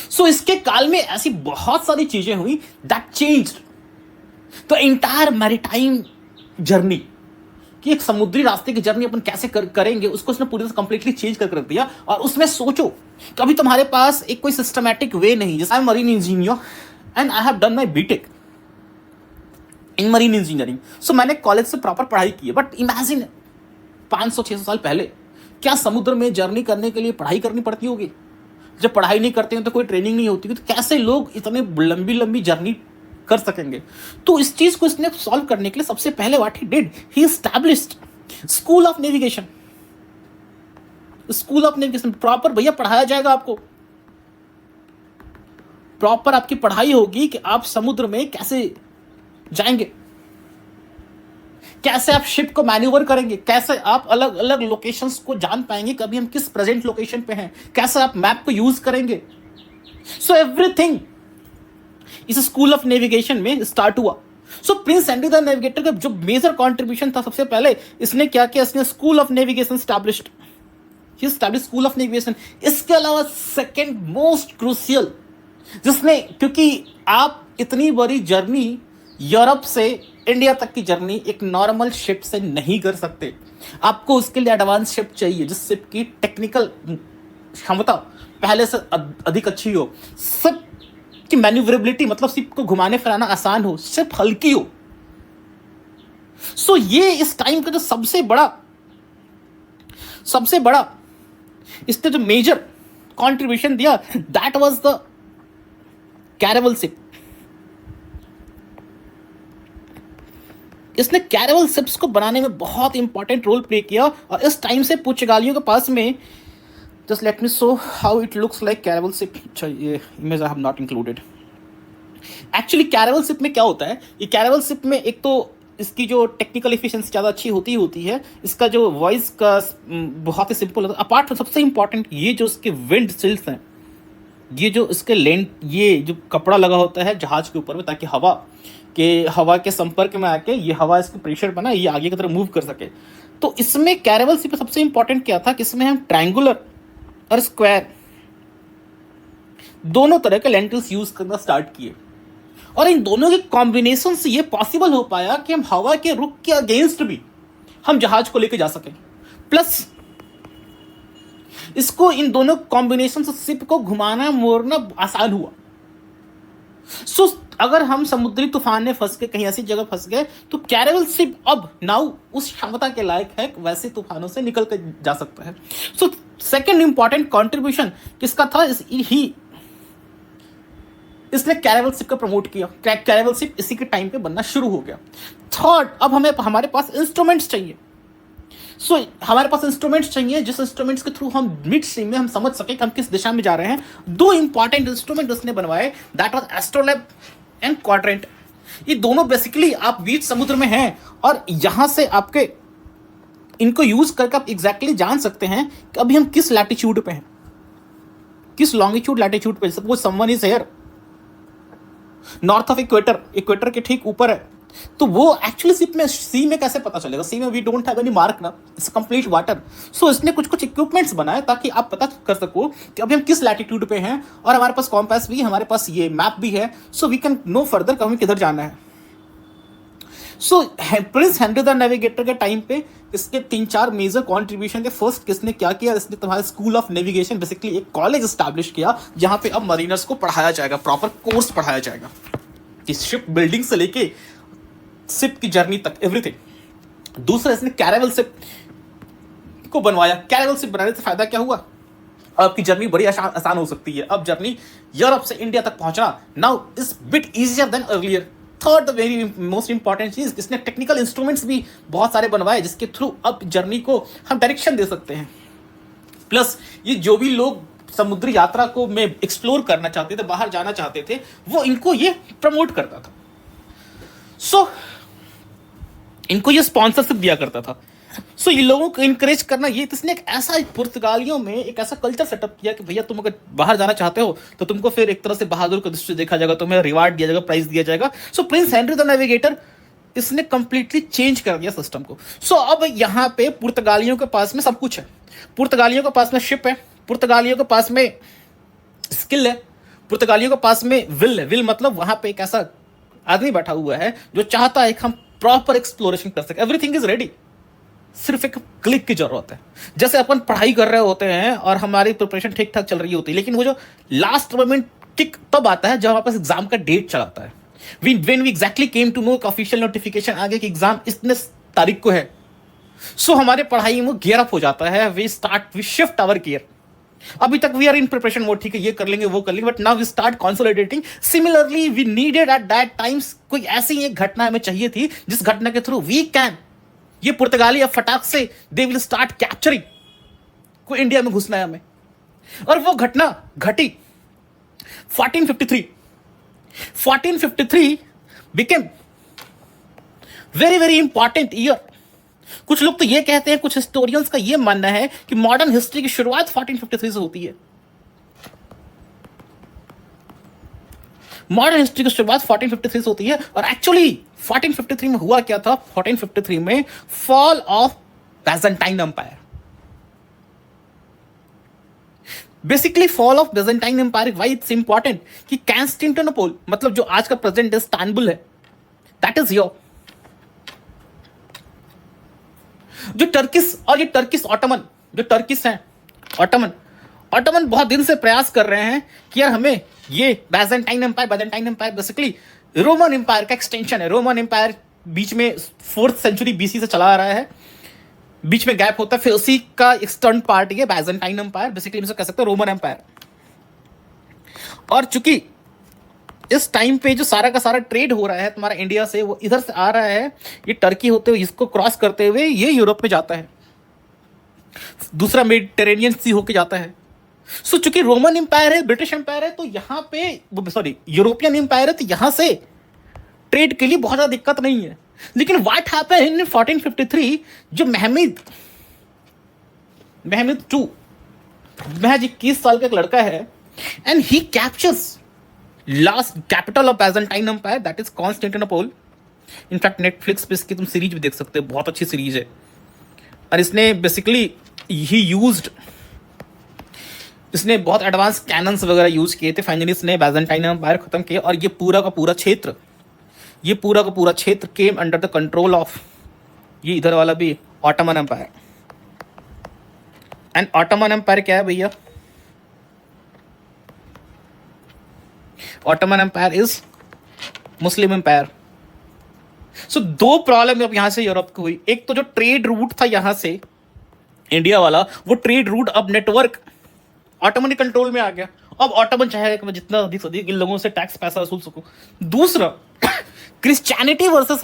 So इसके काल में ऐसी बहुत सारी चीजें हुई that changed the entire maritime journey, कि एक समुद्री रास्ते की जर्नी अपन कैसे करेंगे, उसको उसने पूरी तरह कंप्लीटली चेंज कर दिया. और उसमें सोचो, कभी तुम्हारे पास एक कोई सिस्टमैटिक वे नहीं. जैसे I am marine engineer and I have done my BTech in marine engineering. So मैंने कॉलेज से प्रॉपर पढ़ाई की है, बट इमेजिन 500-600 साल पहले क्या समुद्र में जर्नी करने के लिए पढ़ाई करनी पड़ती होगी. जब पढ़ाई नहीं करते हैं तो कोई ट्रेनिंग नहीं होती, तो कैसे लोग इतने लंबी लंबी जर्नी कर सकेंगे. तो इस चीज को इसने सॉल्व करने के लिए सबसे पहले what he did, he established school of navigation. School of navigation proper भैया पढ़ाया जाएगा आपको, प्रॉपर आपकी पढ़ाई होगी कि आप समुद्र में कैसे जाएंगे, कैसे आप शिप को मैन्यूवर करेंगे, कैसे आप अलग अलग लोकेशंस को जान पाएंगे, कभी हम किस प्रेजेंट लोकेशन पे हैं, कैसे आप मैप को यूज करेंगे. सो एवरीथिंग इस स्कूल ऑफ नेविगेशन में स्टार्ट हुआ. सो प्रिंस हेनरी द नेविगेटर का जो मेजर कंट्रीब्यूशन था, सबसे पहले इसने क्या किया, इसने school of navigation established, he established school of navigation. इसके अलावा सेकंड मोस्ट क्रूशियल, जिसने, क्योंकि आप इतनी बड़ी जर्नी यूरोप से इंडिया तक की जर्नी एक नॉर्मल शिप से नहीं कर सकते, आपको उसके लिए एडवांस शिप चाहिए, जिस शिप की टेक्निकल क्षमता पहले से अधिक अच्छी हो, सब की मैन्यूवरेबिलिटी, मतलब शिप को घुमाने फिराना आसान हो, शिप हल्की हो. सो ये इस टाइम का जो सबसे बड़ा इसने जो मेजर कॉन्ट्रीब्यूशन दिया, दैट वाज द कैरेवल शिप। इसने कैरेवल शिप्स को बनाने में बहुत इंपॉर्टेंट रोल प्ले किया, और इस टाइम से पुर्तगालियों के पास में, just let me show how it looks like caravel ship. अच्छा, ये image I have not included. Actually caravel ship में क्या होता है, ये कैरेवल शिप में एक तो इसकी जो टेक्निकल एफिशिएंसी ज़्यादा अच्छी होती है, इसका जो वॉइस का बहुत ही सिंपल होता है। अपार्ट फ्रॉम सबसे इंपॉर्टेंट, ये जो इसके विंड सिल्स हैं, ये जो इसके लेंथ, ये जो कपड़ा लगा होता है जहाज के ऊपर में, ताकि हवा के संपर्क में आके ये हवा इसके प्रेशर बना, ये आगे की तरफ मूव कर सके। तो इसमें कैरेवल शिप सबसे इंपॉर्टेंट क्या था कि इसमें हम ट्रायंगुलर और स्क्वायर दोनों तरह के लेंटिल्स यूज करना स्टार्ट किए, और इन दोनों के कॉम्बिनेशन से ये पॉसिबल हो पाया कि हम हवा के रुख के अगेंस्ट भी हम जहाज को लेकर जा सकें। प्लस इसको इन दोनों कॉम्बिनेशन से शिप को घुमाना मोड़ना आसान हुआ। सो अगर हम समुद्री तूफान में फंस के कहीं ऐसी जगह फंस गए, तो कैरेवल शिप अब नाउ उस क्षमता के लायक है, वैसे तूफानों से निकल कर जा सकता है। सो सेकेंड इंपॉर्टेंट कॉन्ट्रीब्यूशन किसका था, इसने कैरेवल शिप को प्रमोट किया। कैरेवल शिप इसी के टाइम पे बनना शुरू हो गया। थर्ड, अब हमारे पास इंस्ट्रूमेंट्स चाहिए। सो हमारे पास इंस्ट्रूमेंट्स चाहिए जिस इंस्ट्रूमेंट्स के थ्रू हम मिड स्ट्रीम में हम समझ सके कि हम किस दिशा में जा रहे हैं। दो इंपॉर्टेंट इंस्ट्रूमेंट उसने बनवाए, that was astrolabe and quadrant. ये दोनों बेसिकली आप बीच समुद्र में हैं, और यहां से आपके इनको यूज करके आप एग्जैक्टली जान सकते हैं कि अभी हम किस लैटिट्यूड पे हैं, किस लॉन्गिट्यूड लैटिट्यूड पे। Suppose someone is here north of equator के ठीक ऊपर है, तो वो एक्चुअली शिप में सी में कैसे पता चलेगा? सी में we don't have any mark ना, इट्स कंप्लीट वाटर। सो इसने कुछ इक्विपमेंट्स बनाए ताकि आप पता कर सको कि अभी हम किस लैटिट्यूड पे हैं, और हमारे पास कॉम्पास भी, हमारे पास ये मैप भी है, so we can know further कि हमें किधर जाना है। So Prince Henry the Navigator के टाइम पे इसके 3-4 मेजर कॉन्ट्रीब्यूशन थे। फर्स्ट किसने क्या किया, इसने तुम्हारा स्कूल ऑफ नेविगेशन, बेसिकली एक कॉलेज एस्टैब्लिश किया जहां पे अब मरीनर्स को पढ़ाया जाएगा, प्रॉपर कोर्स पढ़ाया जाएगा कि शिप बिल्डिंग से लेके शिप की जर्नी तक एवरीथिंग। दूसरा, इसने कैरेवल शिप को बनवाया। कैरेवल शिप बनाने से फायदा क्या हुआ, आपकी जर्नी बड़ी आसान हो सकती है। अब जर्नी यूरोप से इंडिया तक पहुंचना now is bit easier than earlier. Third, the very most important चीज, इसने टेक्निकल इंस्ट्रूमेंट्स भी बहुत सारे बनवाए जिसके थ्रू अब जर्नी को हम डायरेक्शन दे सकते हैं। प्लस ये जो भी लोग समुद्री यात्रा को में एक्सप्लोर करना चाहते थे, बाहर जाना चाहते थे, वो इनको ये प्रमोट करता था। सो इनको ये स्पॉन्सरशिप दिया करता था। सो ये लोगों को इनकरेज करना, ये इसने एक ऐसा पुर्तगालियों में एक ऐसा कल्चर सेटअप किया कि भैया तुम अगर बाहर जाना चाहते हो तो तुमको फिर एक तरह से बहादुर का दृष्टि देखा जाएगा, तुम्हें रिवार्ड दिया जाएगा, प्राइज दिया जाएगा। सो प्रिंस हेनरी द नेविगेटर, इसने कंप्लीटली चेंज कर दिया सिस्टम को। सो अब यहाँ पे पुर्तगालियों के पास में सब कुछ है। पुर्तगालियों के पास में शिप है, पुर्तगालियों के पास में स्किल है, पुर्तगालियों के पास में विल है। विल मतलब वहां पे एक ऐसा आदमी बैठा हुआ है जो चाहता है कि हम प्रॉपर एक्सप्लोरेशन कर सके। एवरीथिंग इज रेडी, सिर्फ एक क्लिक की जरूरत है। जैसे अपन पढ़ाई कर रहे होते हैं और हमारी प्रिपरेशन ठीक ठाक चल रही होती है, लेकिन वो जो लास्ट मोमेंट किक तब आता है जब हमारे पास एग्जाम का डेट चलाता है। when we exactly came to know official notification आ गया कि एग्जाम इतने तारीख को है, सो हमारे पढ़ाई में गियर अप हो जाता है। We shift our gear. अभी तक we are in preparation mode, ठीक है ये कर लेंगे वो कर लेंगे, but now we start consolidating. Similarly we needed at that times कोई ऐसी एक घटना हमें चाहिए थी जिस घटना के थ्रू वी कैन, ये पुर्तगाली अब फटाक से दे विल स्टार्ट कैप्चरिंग को इंडिया में घुसना है हमें। और वो घटना घटी 1453। 1453 became very very important year. कुछ लोग तो ये कहते हैं, कुछ हिस्टोरियंस का ये मानना है कि मॉडर्न हिस्ट्री की शुरुआत 1453 से होती है। मॉडर्न हिस्ट्री की शुरुआत 1453 से होती है। और एक्चुअली 1453 में हुआ क्या था? 1453 में fall of Byzantine empire. Basically fall of Byzantine empire, why it's important कि कॉन्स्टेंटिनोपल मतलब जो आज का प्रेजेंट इस्तांबुल है, दैट इज योर जो टर्किश और ये टर्किश ऑटोमन, जो टर्किश हैं ऑटोमन बहुत दिन से प्रयास कर रहे हैं कि यार हमें ये Byzantine empire basically Roman empire का एक्सटेंशन है। रोमन एम्पायर बीच में 4th सेंचुरी बीसी से चला आ रहा है, बीच में गैप होता है, फिर उसी का एक्सटर्न पार्ट ये बैजेंटाइन एम्पायर, बेसिकली कह सकते हैं रोमन एम्पायर। और चूंकि इस टाइम पे जो सारा का सारा ट्रेड हो रहा है तुम्हारा इंडिया से, वो इधर से आ रहा है, ये टर्की होते हुए, इसको क्रॉस करते हुए ये यूरोप में जाता है, दूसरा मेडिटेरेनियन सी होके जाता है। सो चूंकि रोमन एम्पायर है, ब्रिटिश एम्पायर है, तो यहां पे सॉरी यूरोपियन एम्पायर है, तो यहां से ट्रेड के लिए बहुत ज्यादा दिक्कत नहीं है। लेकिन व्हाट हैपेंड इन 1453, जो महमूद टू महज 21 साल का एक लड़का है, and he captures last capital of Byzantine empire, that is Constantinople. In fact Netflix पे इसकी तुम सीरीज भी देख सकते हो, बहुत अच्छी सीरीज है। और इसने बेसिकली इसने बहुत एडवांस कैनन्स वगैरह यूज किए थे। फाइनली इसने बैजेंटाइन एम्पायर खत्म किया, और ये पूरा का पूरा क्षेत्र came under the control of, ये इधर वाला भी Ottoman empire. And Ottoman empire क्या है भैया? Ottoman empire is Muslim empire. So दो प्रॉब्लम अब यहां से यूरोप को हुई। एक तो जो ट्रेड रूट था यहां से इंडिया वाला, वो ट्रेड रूट अब नेटवर्क ऑटोमन कंट्रोल में आ गया। अब ऑटोमन चाहेगा कि मैं जितना अधिक से अधिक इन लोगों से टैक्स पैसा वसूल सकूं। दूसरा क्रिश्चियनिटी वर्सेस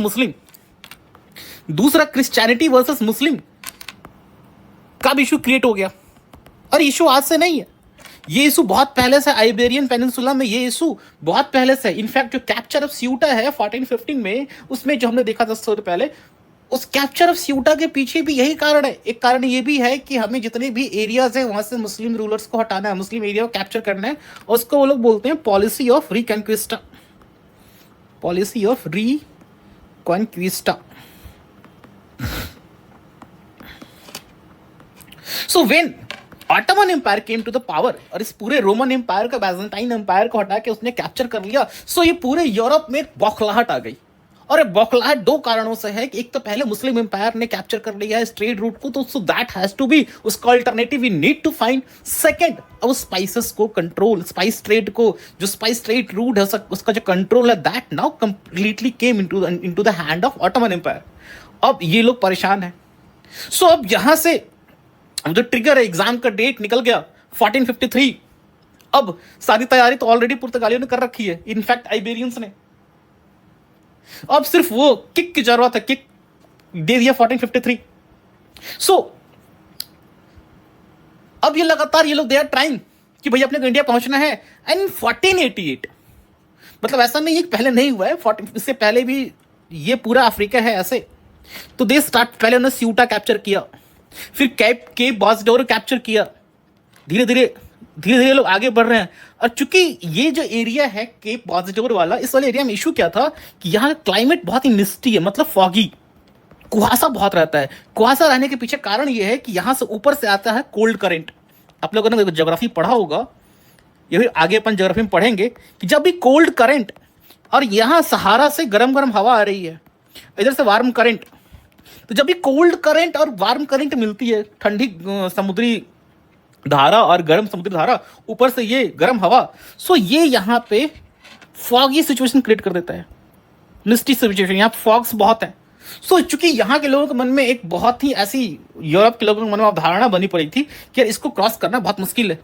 मुस्लिम का भी इशू क्रिएट हो गया। और इशू आज से नहीं है, ये इशू बहुत पहले से आइबेरियन पेनिनसुला में, ये इशू बहुत पहले से। इनफैक्ट जो कैप्चर ऑफ स्यूटा है 1415 में, उसमें जो हमने देखा 10 साल पहले, उस कैप्चर ऑफ स्यूटा के पीछे भी यही कारण है। एक कारण ये भी है कि हमें जितने भी एरियाज है वहां से मुस्लिम रूलर्स को हटाना है, मुस्लिम एरिया को कैप्चर करना है, और उसको वो लोग बोलते हैं policy of reconquista. So when Ottoman empire came to the power, और इस पूरे रोमन एम्पायर का, बैजेंटाइन एम्पायर को हटा के उसने कैप्चर कर लिया, सो ये पूरे यूरोप में बौखलाहट आ गई। और ये बौखलाहट दो कारणों से है कि एक तो पहले मुस्लिम एम्पायर ने कैप्चर कर लिया है ट्रेड रूट को, तो so that has to be, उसका alternative we need to find. Second, अब स्पाइसेस को कंट्रोल, स्पाइस ट्रेड को, जो स्पाइस ट्रेड रूट है उसका जो कंट्रोल है, that now completely came into the hand of Ottoman empire. अब ये लोग परेशान हैं। सो अब यहां से जो ट्रिगर है, एग्जाम का डेट निकल गया 1453। अब सारी तैयारी तो ऑलरेडी पुर्तगालियों ने कर रखी है, इनफैक्ट आइबेरियंस ने। अब सिर्फ वो किक की जरूरत है, किक दे दिया 1453। सो अब ये लगातार ये लोग दे आर ट्राइंग कि भाई अपने को इंडिया पहुंचना है। एंड 1488, मतलब ऐसा नहीं है कि पहले नहीं हुआ है, इससे पहले भी ये पूरा अफ्रीका है ऐसे। तो दे स्टार्ट, पहले उन्होंने स्यूटा कैप्चर किया, फिर केप बॉसडोर कैप्चर किया। धीरे धीरे लोग आगे बढ़ रहे हैं। और चूंकि ये जो एरिया है केप बॉसडोर वाला, इस वाले एरिया में इशू क्या था कि यहाँ क्लाइमेट बहुत ही मिस्टी है, मतलब फॉगी, कुहासा बहुत रहता है। कुहासा रहने के पीछे कारण ये है कि यहाँ से ऊपर से आता है कोल्ड करंट। आप लोगों ने ज्योग्राफी पढ़ा होगा, ये भी आगे अपन ज्योग्राफी में पढ़ेंगे कि जब भी कोल्ड करंट, और यहाँ सहारा से गर्म गर्म हवा आ रही है, इधर से वार्म करंट, तो जब भी कोल्ड करंट और वार्म करंट मिलती है, ठंडी समुद्री धारा और गर्म समुद्री धारा, ऊपर से ये गर्म हवा, सो ये यहाँ पे फॉगी सिचुएशन क्रिएट कर देता है, मिस्टी सिचुएशन। यहाँ फॉग्स बहुत है। सो चूंकि यहाँ के लोगों के मन में एक बहुत ही ऐसी, यूरोप के लोगों के मन में धारणा बनी पड़ी थी कि यार इसको क्रॉस करना बहुत मुश्किल है।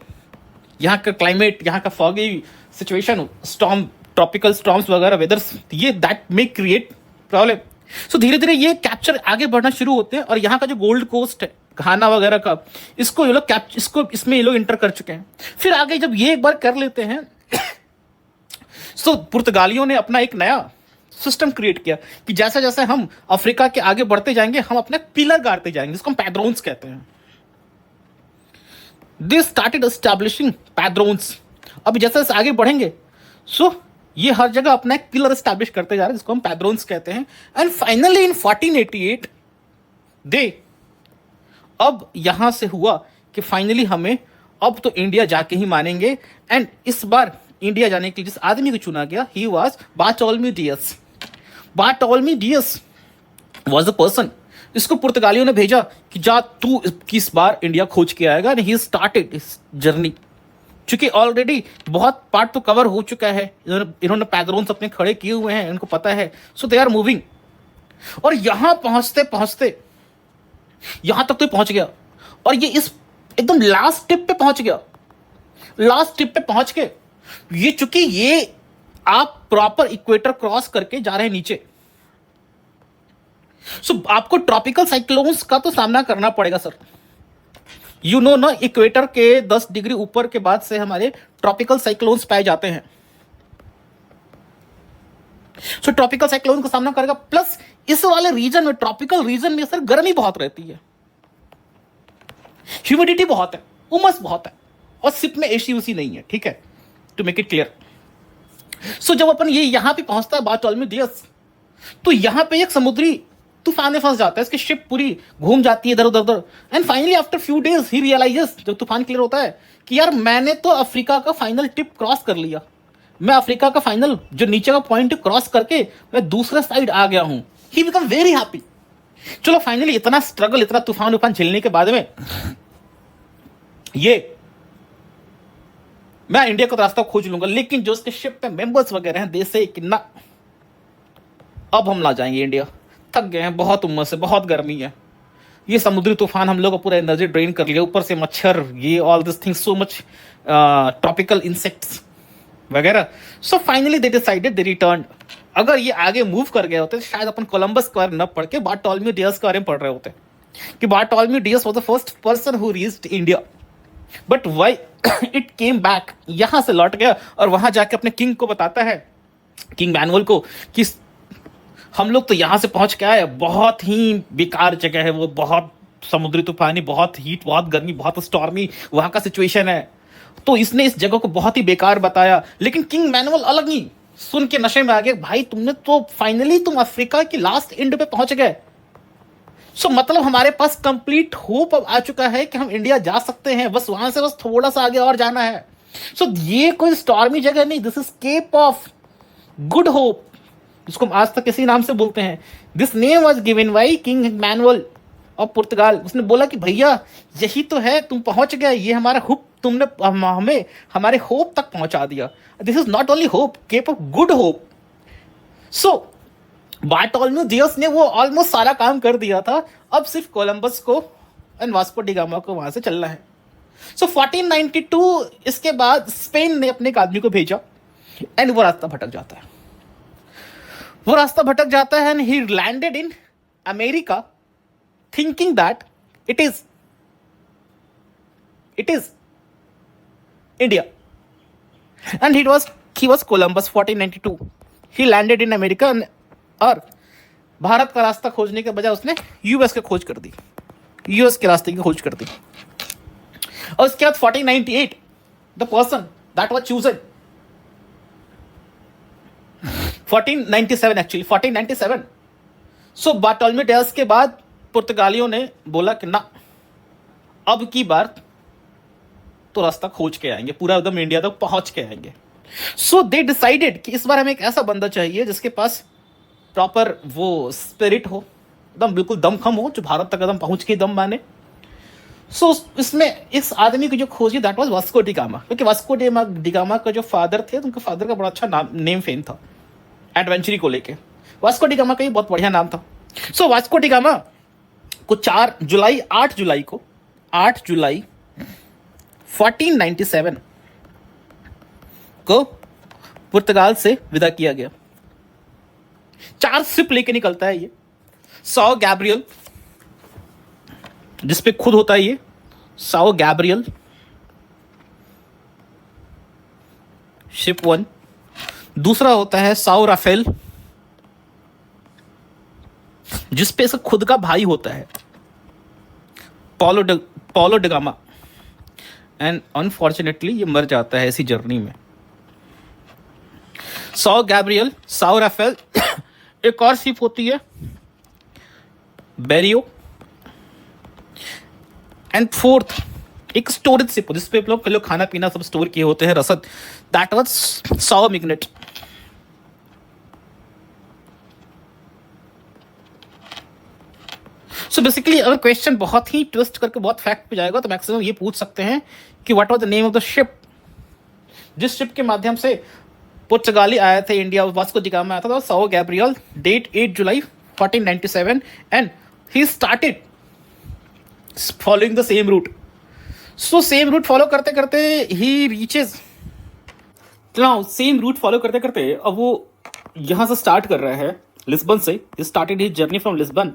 यहाँ का क्लाइमेट, यहाँ का foggy situation, storm, tropical storms वगैरह, वेदर्स, ये दैट मे क्रिएट प्रॉब्लम। सो धीरे धीरे ये कैप्चर आगे बढ़ना शुरू होते हैं। और यहाँ का जो गोल्ड कोस्ट है, घाना वगैरह का, इसको ये लोग इसमें ये लोग इंटर कर चुके हैं। फिर आगे जब ये एक बार कर लेते हैं, सो पुर्तगालियों ने अपना एक नया सिस्टम क्रिएट किया कि जैसे जैसे हम अफ्रीका के आगे बढ़ते जाएंगे, हम अपने पिलर गाड़ते जाएंगे, जिसको हम पैद्रोन्स कहते हैं। दे स्टार्टेड एस्टैब्लिशिंग पैद्रोन्स। अब जैसे जैसे आगे बढ़ेंगे, सो ये हर जगह अपना एक पिलर एस्टैब्लिश करते जा रहे हैं, जिसको हम पैद्रोन्स कहते हैं। एंड फाइनली इन 1488 दे, अब यहां से हुआ कि फाइनली हमें अब तो इंडिया जाके ही मानेंगे। एंड इस बार इंडिया जाने के लिए जिस आदमी को चुना गया, he was Bartolomeu Dias was the person. इसको पुर्तगालियों ने भेजा कि जा तू किस बार इंडिया खोज के आएगा। एंड ही स्टार्टेड इस जर्नी। चूंकि ऑलरेडी बहुत पार्ट तो कवर हो चुका है, इन्होंने पैद्रोन्स अपने खड़े किए हुए हैं, इनको पता है, सो दे आर मूविंग। और यहां पहुंचते पहुंचते यहां तक तो पहुंच गया, और ये इस एकदम लास्ट टिप पे पहुंच गया। लास्ट टिप पे पहुंच के ये चूंकि ये आप प्रॉपर इक्वेटर क्रॉस करके जा रहे हैं नीचे, सो आपको ट्रॉपिकल साइक्लोन्स का तो सामना करना पड़ेगा सर। यू नो ना, इक्वेटर के 10 डिग्री ऊपर के बाद से हमारे ट्रॉपिकल साइक्लोन्स पाए जाते हैं। सो ट्रॉपिकल साइक्लोन का सामना करेगा, प्लस इस वाले रीजन में, ट्रॉपिकल रीजन में सर गर्मी बहुत रहती है, ह्यूमिडिटी बहुत है, उमस बहुत है, और सिप में एसी उसी नहीं है, ठीक है, टू मेक इट क्लियर। सो जब अपन ये यहां पे पहुंचता है बारथोलोम्यू डियास, तो यहां पे एक समुद्री तूफान में फंस जाता है, इसकी शिप पूरी घूम जाती है इधर उधर उधर, and finally after few days he realizes, जब तूफान क्लियर होता है, कि यार मैंने तो अफ्रीका का फाइनल टिप क्रॉस कर लिया, मैं अफ्रीका का फाइनल जो नीचे का पॉइंट क्रॉस करके मैं दूसरे साइड आ गया हूं। ही बिकम वेरी हैप्पी। चलो फाइनली इतना स्ट्रगल, इतना तूफान उफान झेलने के बाद में ये मैं इंडिया का रास्ता खोज लूंगा, लेकिन जो उसके शिप पे मेंबर्स वगैरह हैं देश से कि ना, अब हम ना जाएंगे इंडिया, थक गए हैं, बहुत उम्मस है, बहुत गर्मी है, ये समुद्री तूफान हम लोग का पूरा एनर्जी ड्रेन कर लिया, ऊपर से मच्छर, ये all this things, so much tropical insects वगैरह। So finally they decided, they return. अगर ये आगे मूव कर गए होते तो शायद अपन कोलंबस के बारे में न पढ़ के बारथोलोम्यू डियास के बारे में पढ़ रहे होते, कि Bartholomew Dias was the first person who reached India, but why it came back, यहां से लौट गया और वहां जाके अपने किंग को बताता है, किंग मैनुअल को, कि हम लोग तो यहां से पहुंच के आए, बहुत ही बेकार जगह है वो, बहुत समुद्री तूफानी, बहुत हीट, बहुत गर्मी, बहुत स्टॉर्मी वहां का सिचुएशन है। तो इसने इस जगह को बहुत ही बेकार बताया, लेकिन किंग मैनुअल अलग नहीं, सुन के नशे में आ गए, भाई तुमने तो फाइनली तुम अफ्रीका की लास्ट एंड पे पहुंच गए, सो मतलब हमारे पास कंप्लीट होप अब आ चुका है कि हम इंडिया जा सकते हैं, बस वहां से बस थोड़ा सा आगे और जाना है। सो ये कोई स्टॉर्मी जगह नहीं, this is Cape of Good Hope, जिसको हम आज तक इसी नाम से बोलते हैं। This name was given by king Manuel of Portugal. उसने बोला कि भैया यही तो है, तुम पहुंच गए, ये हमारा होप, तुमने हमें हमारे होप तक पहुंचा दिया। This is not only hope, Cape of Good Hope. So Bartholomew Dias ने वो ऑलमोस्ट सारा काम कर दिया था, अब सिर्फ कोलंबस को एंड वास्को डी गामा को वहां से चलना है। सो 1492 इसके बाद स्पेन ने अपने एक आदमी को भेजा, एंड वो रास्ता भटक जाता है, वो रास्ता भटक जाता है, and he landed in America thinking that it is India, and he was Columbus 1492. He landed in America, और भारत का रास्ता खोजने के बजाय उसने यूएस की खोज कर दी, यूएस के रास्ते की खोज कर दी। और उसके बाद 1498 the person that was chosen, 1497 actually 1497। So Bartholomew Dias के बाद पुर्तगालियों ने बोला कि ना, अब की बार तो रास्ता खोज के आएंगे, पूरा एकदम इंडिया तक पहुंच के आएंगे। सो दे डिसाइडेड कि इस बार हमें एक ऐसा बंदा चाहिए जिसके पास प्रॉपर वो स्पिरिट हो, एकदम बिल्कुल दमखम हो, जो भारत तक एकदम पहुंच के दम माने। सो इसमें इस आदमी की जो खोजी, that was Vasco da gamma, क्योंकि वास्को डी गामा का जो फादर थे, उनके फादर का बड़ा अच्छा नेम फेम था एडवेंचरी को लेके। वास्को डी गामा का भी बहुत बढ़िया नाम था। सो वास्को डी गामा को 8 जुलाई 1497 को पुर्तगाल से विदा किया गया। 4 शिप लेके निकलता है ये, साओ गैब्रियल, जिसपे खुद होता है ये साओ गैब्रियल, शिप 1। दूसरा होता है साओ राफेल, जिसपे इसका खुद का भाई होता है Paulo D Gama, and unfortunately ये मर जाता है इसी जर्नी में। साओ गैब्रियल, साओ राफेल, एक और शिप होती है बेरियो, एंड 4th एक स्टोरेज शिप जिसपे लोग खाना पीना सब स्टोर किए होते हैं, रसद, दैट वाज साओ मिग्नेट। सो बेसिकली अगर क्वेश्चन बहुत ही ट्विस्ट करके बहुत फैक्ट पे जाएगा तो मैक्सिमम ये पूछ सकते हैं कि what was the name of the ship, जिस शिप के माध्यम से पुर्तगाली आए थे इंडिया, वास्को डी गामा आया था, साओ गैब्रियल, डेट 8 जुलाई 1497, and he started following the same route. So same route follow करते करते he reaches now same route follow करते करते अब वो यहाँ से स्टार्ट कर रहा है, लिस्बन से। Started his journey from Lisbon,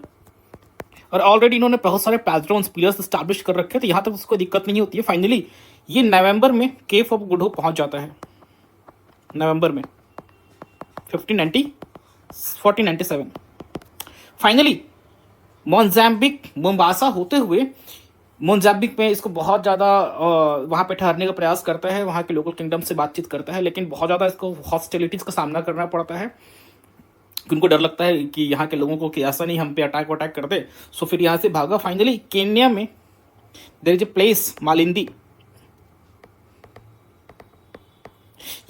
और ऑलरेडी इन्होंने बहुत सारे पैड्रोन्स पिलर्स स्टैब्लिश कर रखे थे, यहाँ तक उसको दिक्कत नहीं होती है। फाइनली ये नवंबर में केप ऑफ गुड होप पहुंच जाता है, नवंबर में 1497। फाइनली मोजाम्बिक, मोम्बासा होते हुए मोजाम्बिक में इसको बहुत ज़्यादा वहाँ पे ठहरने का प्रयास करता है, वहाँ के लोकल किंगडम से बातचीत करता है, लेकिन बहुत ज़्यादा इसको हॉस्टिलिटीज़ का सामना करना पड़ता है। उनको डर लगता है कि यहाँ के लोगों को कि ऐसा नहीं हम पे अटैक वटैक कर दे। सो फिर यहाँ से भागा। फाइनली केन्या में there is a place Malindi,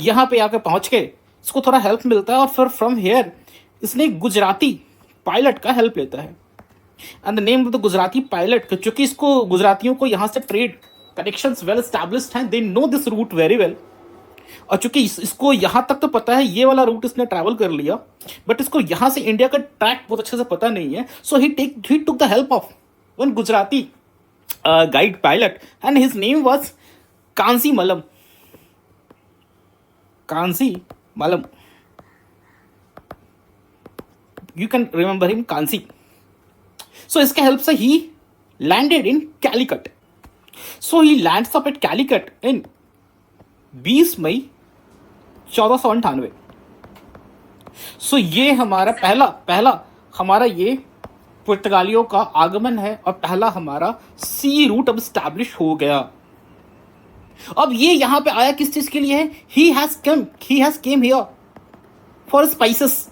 यहाँ पे आकर पहुँच के इसको थोड़ा हेल्प मिलता है, और फिर फ्रॉम हेयर इसने गुजराती पायलट का हेल्प लेता है। And the name of the Gujarati pilot, क्योंकि इसको गुजरातियों को यहाँ से ट्रेड कनेक्शंस वेल एस्टैब्लिश्ड हैं, they know this route very well. और चूंकि इसको यहाँ तक तो पता है, ये वाला रूट इसने ट्रैवल कर लिया, बट इसको यहाँ से इंडिया का ट्रैक बहुत अच्छे से पता नहीं है। So he took the help of one Gujarati guide pilot, and his name was Kansi Malam. Kansi Malam, you can remember him, Kansi. So इसके हेल्प से ही landed in Calicut. So he lands up at Calicut in 20 May 1498। So ये हमारा पहला हमारा ये पुर्तगालियों का आगमन है, और पहला हमारा सी रूट अब स्टैब्लिश हो गया। अब ये यहां पे आया किस चीज के लिए है? He has came here for spices.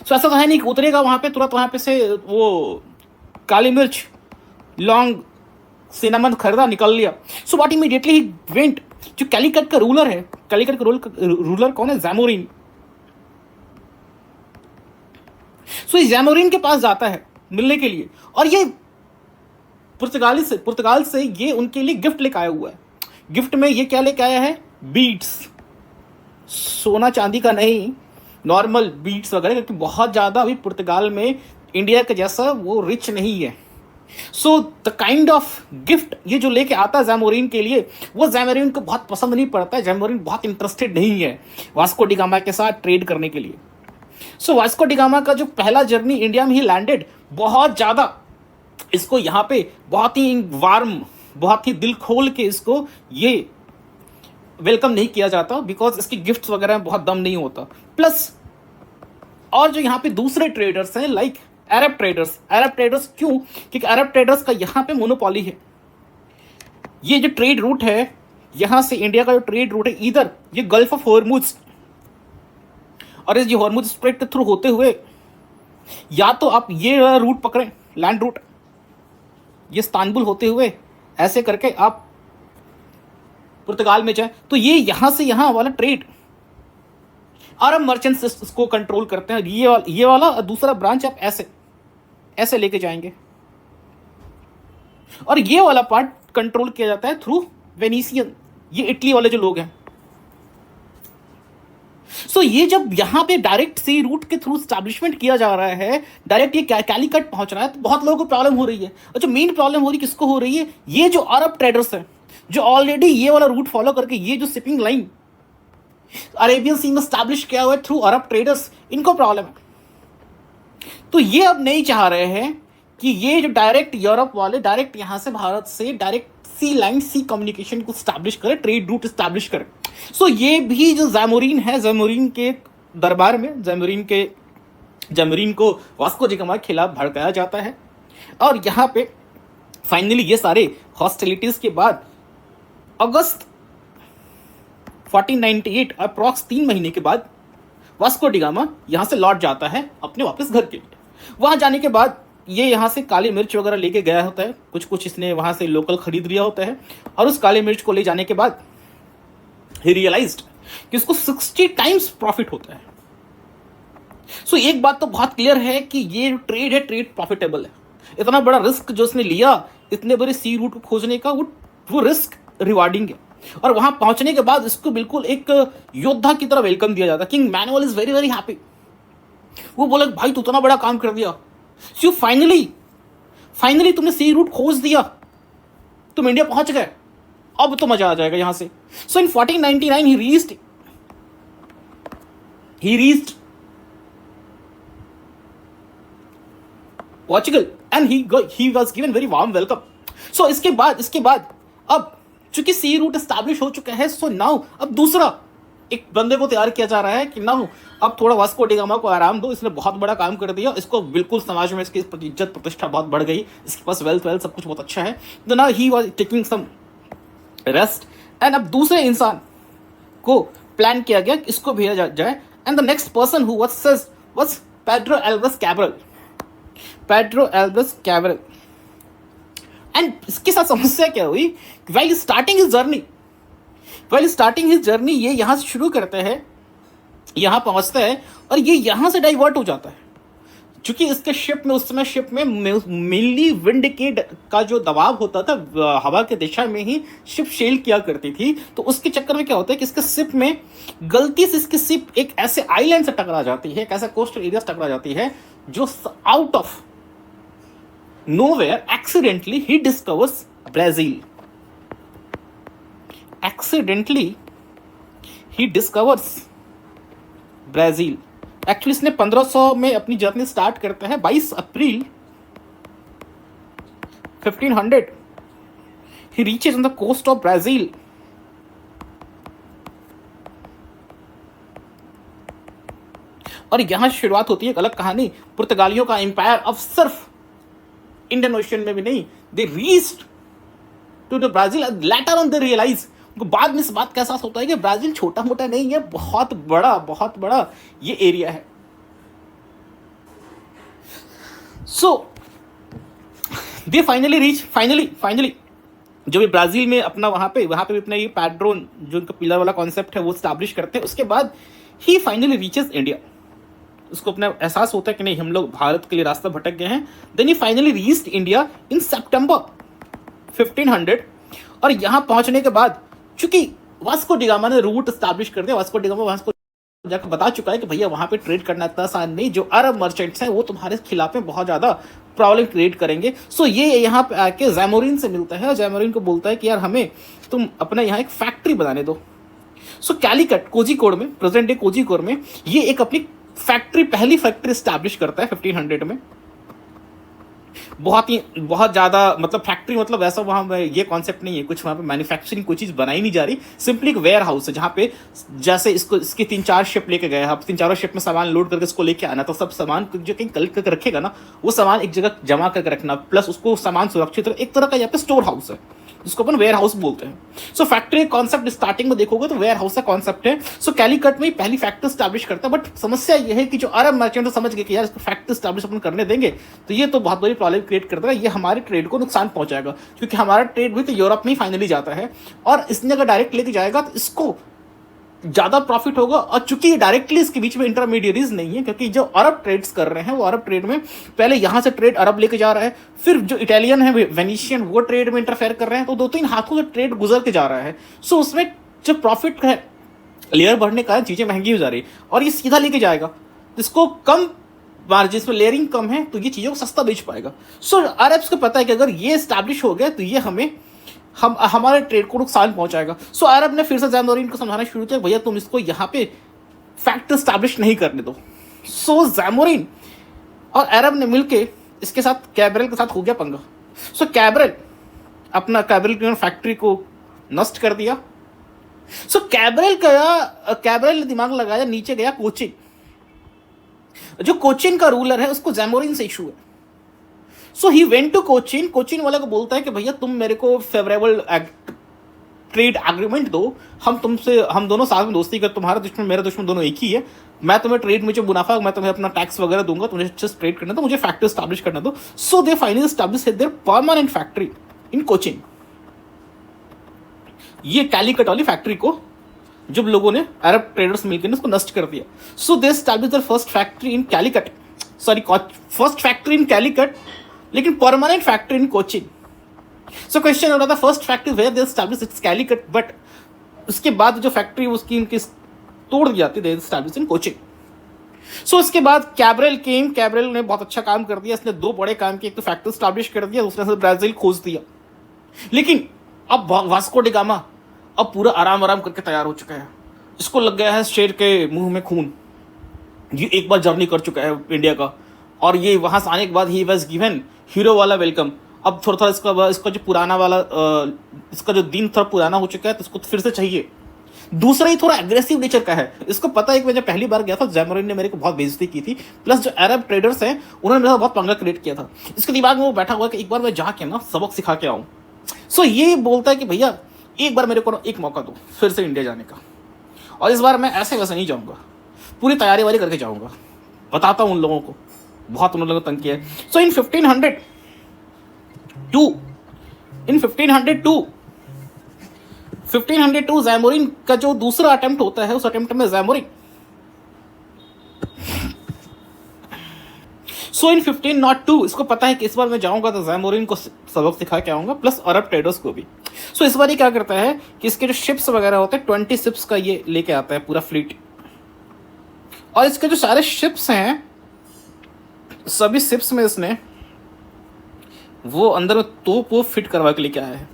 So ऐसा तो है नहीं कि उतरेगा वहां पे तुरंत, वहां पे से वो काली मिर्च, लौंग, सिनेमन खरीदा, निकल लिया। So what immediately he went, जो कैलिकट का रूलर है, कैलिकट का रूलर कौन है? जैमोरिन। सो इस जैमोरिन के पास जाता है मिलने के लिए, और ये पुर्तगाल से ये उनके लिए गिफ्ट लेकर आया हुआ है। गिफ्ट में ये क्या लेकर आया है? बीड्स, सोना चांदी का नहीं, नॉर्मल बीड्स वगैरह, क्योंकि बहुत ज़्यादा अभी पुर्तगाल में इंडिया के जैसा वो रिच नहीं है। So the kind of gift ये जो लेके आता है जैमोरिन के लिए, वो जैमोरिन को बहुत पसंद नहीं पड़ता है। जैमोरिन बहुत इंटरेस्टेड नहीं है वास्को डी गामा के साथ ट्रेड करने के लिए। सो वास्को डी गामा का जो पहला जर्नी इंडिया में ही लैंडेड, बहुत ज़्यादा इसको यहाँ पे बहुत ही वार्म, बहुत ही दिल खोल के इसको ये वेलकम नहीं किया जाता, बिकॉज इसकी गिफ्ट्स वगैरह में बहुत दम नहीं होता। प्लस और जो यहाँ पे दूसरे ट्रेडर्स हैं, लाइक अरब ट्रेडर्स क्यों? क्योंकि अरब ट्रेडर्स का यहाँ पे मोनोपोली है। ये जो ट्रेड रूट है, यहाँ से इंडिया का जो ट्रेड रूट है, इधर ये गल्फ ऑफ हॉर्मुज, और इस जो हॉर्मुज स्ट्रेट के थ्रू होते हुए या तो आप ये रूट पकड़ें, लैंड रूट, ये इस्तांबुल होते हुए ऐसे करके आप पुर्तगाल में जाए, तो ये यहां से यहां वाला ट्रेड अरब मर्चेंट्स इसको कंट्रोल करते हैं। ये वाला दूसरा ब्रांच आप ऐसे लेके जाएंगे, और ये वाला पार्ट कंट्रोल किया जाता है थ्रू वेनिसियन, ये इटली वाले जो लोग हैं। सो ये जब यहां पे डायरेक्ट सी रूट के थ्रू स्टैब्लिशमेंट किया जा रहा है, डायरेक्ट ये कैलिकट पहुंच रहा है, तो बहुत लोगों को प्रॉब्लम हो रही है। और जो मेन प्रॉब्लम हो रही है किसको हो रही है? ये जो अरब ट्रेडर्स हैं, जो ऑलरेडी ये वाला रूट फॉलो करके ये जो शिपिंग लाइन अरेबियन सी में स्टैब्लिश किया हुआ है थ्रू अरब ट्रेडर्स, इनको प्रॉब्लम है। तो ये अब नहीं चाह रहे हैं कि ये जो डायरेक्ट यूरोप वाले डायरेक्ट यहां से भारत से डायरेक्ट सी लाइन, सी कम्युनिकेशन को स्टैब्लिश करे, ट्रेड रूट स्टैब्लिश करे। सो ये भी जो जैमोरिन है, जैमोरिन के दरबार में जैमोरिन को वास्को डी गामा के खिलाफ भड़काया जाता है। और यहाँ पे फाइनली ये सारे हॉस्टिलिटीज के बाद अगस्त 1498, अप्रॉक्स 3 महीने के बाद, वास्को डी गामा यहाँ से लौट जाता है अपने वापस घर के लिए। वहाँ जाने के बाद ये यहाँ से काली मिर्च वगैरह लेके गया होता है, कुछ इसने वहाँ से लोकल खरीद लिया होता है, और उस काली मिर्च को ले जाने के बाद ही रियलाइज्ड कि उसको 60 टाइम्स प्रॉफिट होता है। सो एक बात तो बहुत क्लियर है कि ये ट्रेड है, ट्रेड प्रॉफिटेबल है। इतना बड़ा रिस्क जो उसने लिया, इतने बड़े सी रूट को खोजने का, वो रिस्क रिवार्डिंग है। और वहां पहुंचने के बाद इसको बिल्कुल एक योद्धा की तरह वेलकम दिया जाता है। King manual is very very happy. वो बोला भाई तू इतना बड़ा काम कर दिया, सो फाइनली तुमने सी रूट खोज दिया, तुम इंडिया पहुंच गए, अब तो मजा आ जाएगा यहां से। सो इन 1499 he reached Portugal and he was given very warm welcome. So इसके बाद अब चूंकि सी रूट एस्टैब्लिश हो चुका है, सो नाउ अब दूसरा एक बंदे को तैयार किया जा रहा है कि नाउ अब थोड़ा वास्को डी गामा को आराम दो, इसने बहुत बड़ा काम कर दिया, इसको बिल्कुल समाज में इसकी इज्जत प्रतिष्ठा बहुत बढ़ गई, इसके पास वेल्थ सब कुछ बहुत अच्छा है। तो now he was taking some rest and अब दूसरे इंसान को प्लान किया गया कि इसको भेजा जाए। And the next person who was Pedro Alvares Cabral. And इसके साथ समस्या क्या हुई, while starting his journey ये यहां से शुरू करते हैं, यहां पहुंचता है और ये यहां से डाइवर्ट हो जाता है। चूंकि इसके शिप में उस समय मेनली विंड के का जो दबाव होता था, हवा के दिशा में ही शिप सेल किया करती थी, तो उसके चक्कर में क्या होता है कि इसके शिप में गलती से इसकी शिप एक ऐसे आइलैंड से टकरा जाती है, एक ऐसा कोस्टल एरिया से टकरा जाती है जो out of nowhere accidentally he discovers Brazil. Actually इसने 1500 में अपनी जर्नी स्टार्ट करता है। 22 अप्रैल 1500 he reaches on the coast of Brazil. और यहां शुरुआत होती है एक अलग कहानी। पुर्तगालियों का एम्पायर अब सिर्फ इंडियन ओशन में भी नहीं, they reached to the Brazil. Later on they realize, उनको बाद में इस बात का एहसास होता है कि ब्राजील छोटा मोटा नहीं है, बहुत बड़ा ये एरिया है। सो दे फाइनली जो भी ब्राजील में अपना वहां पे भी अपना ये पैड्रोन जो उनका पिलर वाला कॉन्सेप्ट है वो स्टैब्लिश करते हैं। उसके बाद ही फाइनली रीचेस इंडिया। उसको अपना एहसास होता है कि नहीं, हम लोग भारत के लिए रास्ता भटक गए हैं। Then he finally reached India in September 1500। और यहां पहुंचने के बाद चूंकि वास्को डी गामा ने रूट एस्टैब्लिश कर दिया, वास्को डी गामा वहां को जाकर बता चुका है कि भैया वहां पे ट्रेड करना इतना आसान नहीं, जो अरब मर्चेंट्स हैं वो तुम्हारे खिलाफ में बहुत ज्यादा प्रॉब्लम क्रिएट करेंगे। सो ये यहाँ पे आके जैमोरिन से मिलता है और जैमोरिन को बोलता है कि यार हमें तुम अपना यहाँ एक फैक्ट्री बनाने दो। सो कैलीकट कोझिकोड में, प्रेजेंट डे कोझिकोड में ये एक अपनी पहली फैक्ट्री स्टैब्लिश करता है 1500 में। बहुत ज्यादा मतलब फैक्ट्री मतलब ऐसा वहां ये कॉन्सेप्ट नहीं है, कुछ वहां पे मैन्युफैक्चरिंग कोई चीज बनाई नहीं जा रही, सिंपली एक वेयर हाउस है जहां पे जैसे इसकी 3-4 शिप लेके गए, आप 3-4 शिप में सामान लोड करके इसको लेके आना, तो सब सामान जो कहीं कलेक्ट करके रखेगा ना, वो सामान एक जगह जमा करके रखना, प्लस उसको सामान सुरक्षित, एक तरह का यहाँ पे स्टोर हाउस है जिसको अपन वेयर हाउस बोलते हैं। सो फैक्ट्री कॉन्सेप्ट स्टार्टिंग में देखोगे तो वेयर हाउस का कॉन्सेप्ट है। सो कैलीकट में पहली फैक्ट्री स्टैब्लिश करता है। बट समस्या यह है कि जो अरब मर्चेंट तो समझ गए कि यार इसको फैक्ट्री स्टैब्लिश अपन करने देंगे तो ये तो बहुत बड़ी प्रॉब्लम क्रिएट करता है, ये हमारे ट्रेड को नुकसान पहुंचाएगा, क्योंकि हमारा ट्रेड भी तो यूरोप में ही फाइनली जाता है और इसने अगर डायरेक्ट लेके जाएगा तो इसको ज्यादा प्रॉफिट होगा। और चूंकि डायरेक्टली इसके बीच में इंटरमीडिएरीज नहीं है, क्योंकि जो अरब ट्रेड्स कर रहे हैं वो अरब ट्रेड में पहले यहां से ट्रेड अरब लेके जा रहा है, फिर जो इटालियन है वेनिशियन वो ट्रेड में इंटरफेयर कर रहे हैं, तो 2-3 हाथों से ट्रेड गुजर के जा रहा है। सो उसमें जो प्रॉफिट है लेयर बढ़ने का चीजें महंगी हो जा रही और ये सीधा लेके जाएगा, इसको कम मार्जिन में लेयरिंग कम है तो ये चीजों को सस्ता बेच पाएगा। सो अरब्स को पता है कि अगर ये स्टैब्लिश हो गया तो ये हमारे ट्रेड को नुकसान पहुंचाएगा। सो अरब ने फिर से जैमोरिन को समझाना शुरू किया, भैया तुम इसको यहाँ पे फैक्ट्री स्टैब्लिश नहीं करने दो। सो जैमोरिन और अरब ने मिलके इसके साथ कैब्रल के साथ हो गया पंगा। सो कैब्रल की फैक्ट्री को नष्ट कर दिया। सो कैब्रल ने दिमाग लगाया, नीचे गया कोचिन। जो कोचिन का रूलर है उसको जैमोरिन से इशू है। So he went to Cochin वाले को बोलता है कि भैया तुम मेरे को फेवरेबल ट्रेड एग्रीमेंट दो, हम दोनों साथ में दोस्ती कर, तुम्हारा दुश्मन मेरा दुश्मन दोनों एक ही है, मैं तुम्हें ट्रेड में जो मुनाफा मैं तुम्हें अपना टैक्स वगैरह दूंगा, तुम्हें जस्ट ट्रेड करना दो, मुझे फैक्ट्री स्टैब्लिश करना दो। So they finally establish their permanent factory in Cochin. ये कैलीकट वाली फैक्ट्री को जब लोगों ने अरब ट्रेडर्स मिलकर उसको नष्ट कर दिया। So they establish their first factory in Calicut, लेकिन permanent factory in Cochin. So question हो रहा था first factory where they establish its Calicut, but उसके बाद जो फैक्ट्री उसकी इनकी तोड़ दी जाती है, एस्टैब्लिश इन कोचिन। सो इसके बाद कैब्रल ने बहुत अच्छा काम कर दिया, इसने 2 बड़े काम किए, एक तो फैक्ट्री एस्टैब्लिश कर दिया, दूसरे से ब्राजील खोज दिया। लेकिन अब वास्को डी गामा अब पूरा आराम आराम करके तैयार हो चुका है, इसको लग गया है शेर के मुंह में खून। ये एक बार जर्नी कर चुका है इंडिया का, और ये वहां से आने के बाद ही वॉज गिवन हीरो वाला वेलकम। अब थोड़ा थोड़ा इसका जो पुराना वाला इसका जो दिन थोड़ा पुराना हो चुका है, तो इसको फिर से चाहिए। दूसरा ही थोड़ा एग्रेसिव नेचर का है, इसको पता है कि मैं जब पहली बार गया था जैमोरिन ने मेरे को बहुत बेइज्जती की थी, प्लस जो अरब ट्रेडर्स हैं उन्होंने मेरा बहुत पंगा क्रिएट किया था। इसके दिमाग में वो बैठा हुआ है कि एक बार मैं जाके ना सबक सिखा के आऊँ। सो ये बोलता है कि भैया एक बार मेरे को एक मौका दो फिर से इंडिया जाने का, और इस बार मैं ऐसे वैसे नहीं जाऊँगा, पूरी तैयारी वारी करके जाऊँगा। बताता हूँ उन लोगों को, बहुत उन लोगों ने तंग किया है। सो इन 1502 जैमोरिन का जो दूसरा अटेम्प्ट होता है, उस अटेम्प्ट में जैमोरिन इन 1502 इसको पता है कि इस बार मैं जाऊंगा तो जैमोरिन को सबक सिखा के आऊंगा, प्लस अरब ट्रेडर्स को भी। सो इस बार ये क्या करता है कि इसके जो शिप्स वगैरह होते हैं 20 शिप्स का ये लेके आता है पूरा फ्लीट, और इसके जो सारे शिप्स हैं सभी शिप्स में इसने वो अंदर में तोप वो फिट करवा के लेके आया है।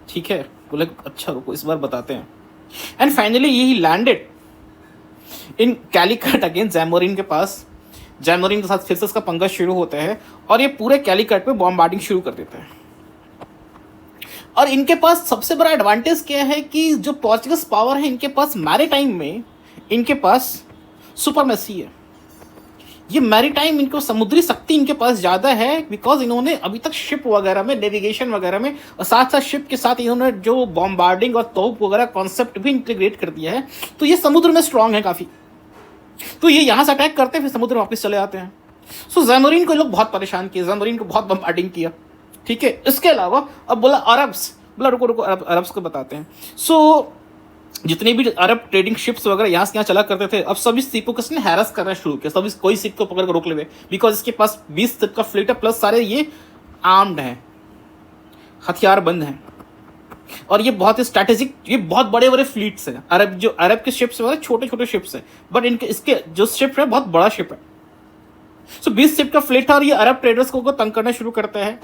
ठीक है, बोले अच्छा रुको इस बार बताते हैं। एंड फाइनली यही landed in Calicut again Zamorin के पास। जैमोरिन के साथ फिर से इसका पंगा शुरू होता है, और ये पूरे कैलिकट पे बॉम्बार्डिंग शुरू कर देते हैं। और इनके पास सबसे बड़ा एडवांटेज क्या है कि जो पोर्चुगीज पावर है इनके पास मैरीटाइम में इनके पास सुपरमेसी है। ये मैरीटाइम इनको समुद्री शक्ति इनके पास ज़्यादा है, बिकॉज इन्होंने अभी तक शिप वगैरह में नेविगेशन वगैरह में, और साथ साथ शिप के साथ इन्होंने जो बॉम्बार्डिंग और तोप वगैरह कॉन्सेप्ट भी इंटीग्रेट कर दिया है। तो ये समुद्र में स्ट्रांग है काफ़ी, तो ये यहाँ से अटैक करते हैं फिर समुद्र में वापस चले आते हैं। सो जैमोरिन को लोग बहुत परेशान किए, जैमोरिन को बहुत बॉम्बार्डिंग किया। ठीक है, इसके अलावा अब बोला अरब्स, बोला रुको रुको अरब्स को बताते हैं। सो जितने भी अरब ट्रेडिंग शिप्स वगैरह यहाँ से यहाँ चला करते थे, अब सभी शिप को किसने हैरस करना शुरू किया, सभी कोई शिप को पकड़ कर रोक ले, बिकॉज इसके पास 20 शिप का फ्लीट है, प्लस सारे ये आर्म्ड हैं, हथियार बंद हैं, और ये बहुत ही स्ट्रैटेजिक, ये बहुत बड़े बड़े फ्लीट्स हैं। अरब के शिप्स वगैरह छोटे छोटे शिप्स हैं, बट इनके इसके जो शिप है बहुत बड़ा शिप है। सो 20 शिप का फ्लीट है, और ये अरब ट्रेडर्स को तंग करना शुरू करता है।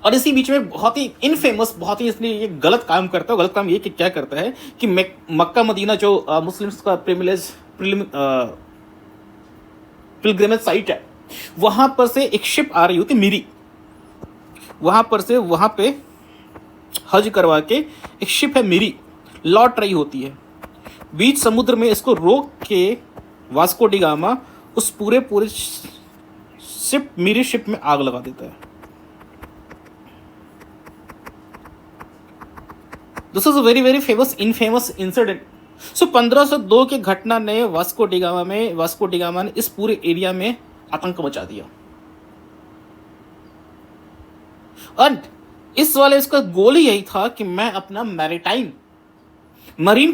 और इसी बीच में बहुत ही इनफेमस, बहुत ही इसलिए ये गलत काम करता है। गलत काम ये कि क्या करता है कि मक्का मदीना जो मुस्लिम्स का पिलग्रिमेज साइट है, वहां पर से एक शिप आ रही होती मीरी, वहां पर से वहां पे हज करवा के एक शिप है मीरी लौट रही होती है, बीच समुद्र में इसको रोक के वास्को डी गामा उस पूरे शिप मीरी शिप में आग लगा देता है। This is a very very infamous incident. So 1502 के घटना ने वास्को डी गामा ने इस पूरे एरिया में आतंक मचा दिया, और इस वाले इसका गोल ही यही था कि मैं अपना मरीन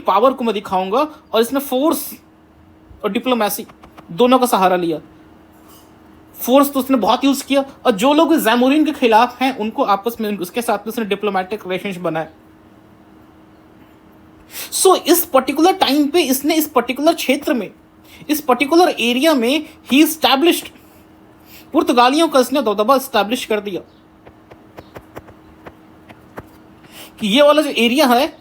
पावर को मैं दिखाऊंगा, और इसने फोर्स और डिप्लोमेसी दोनों का सहारा लिया। फोर्स तो उसने बहुत यूज किया, और जो लोग जैमोरिन के खिलाफ हैं उनको आपस में उसके साथ उसने डिप्लोमेटिक रिलेशनशिप बनाए। सो इस पर्टिकुलर टाइम पे इसने इस पर्टिकुलर क्षेत्र में, इस पर्टिकुलर एरिया में ही स्टैब्लिश्ड, पुर्तगालियों का इसने दबदबा स्टैब्लिश कर दिया कि ये वाला जो एरिया है,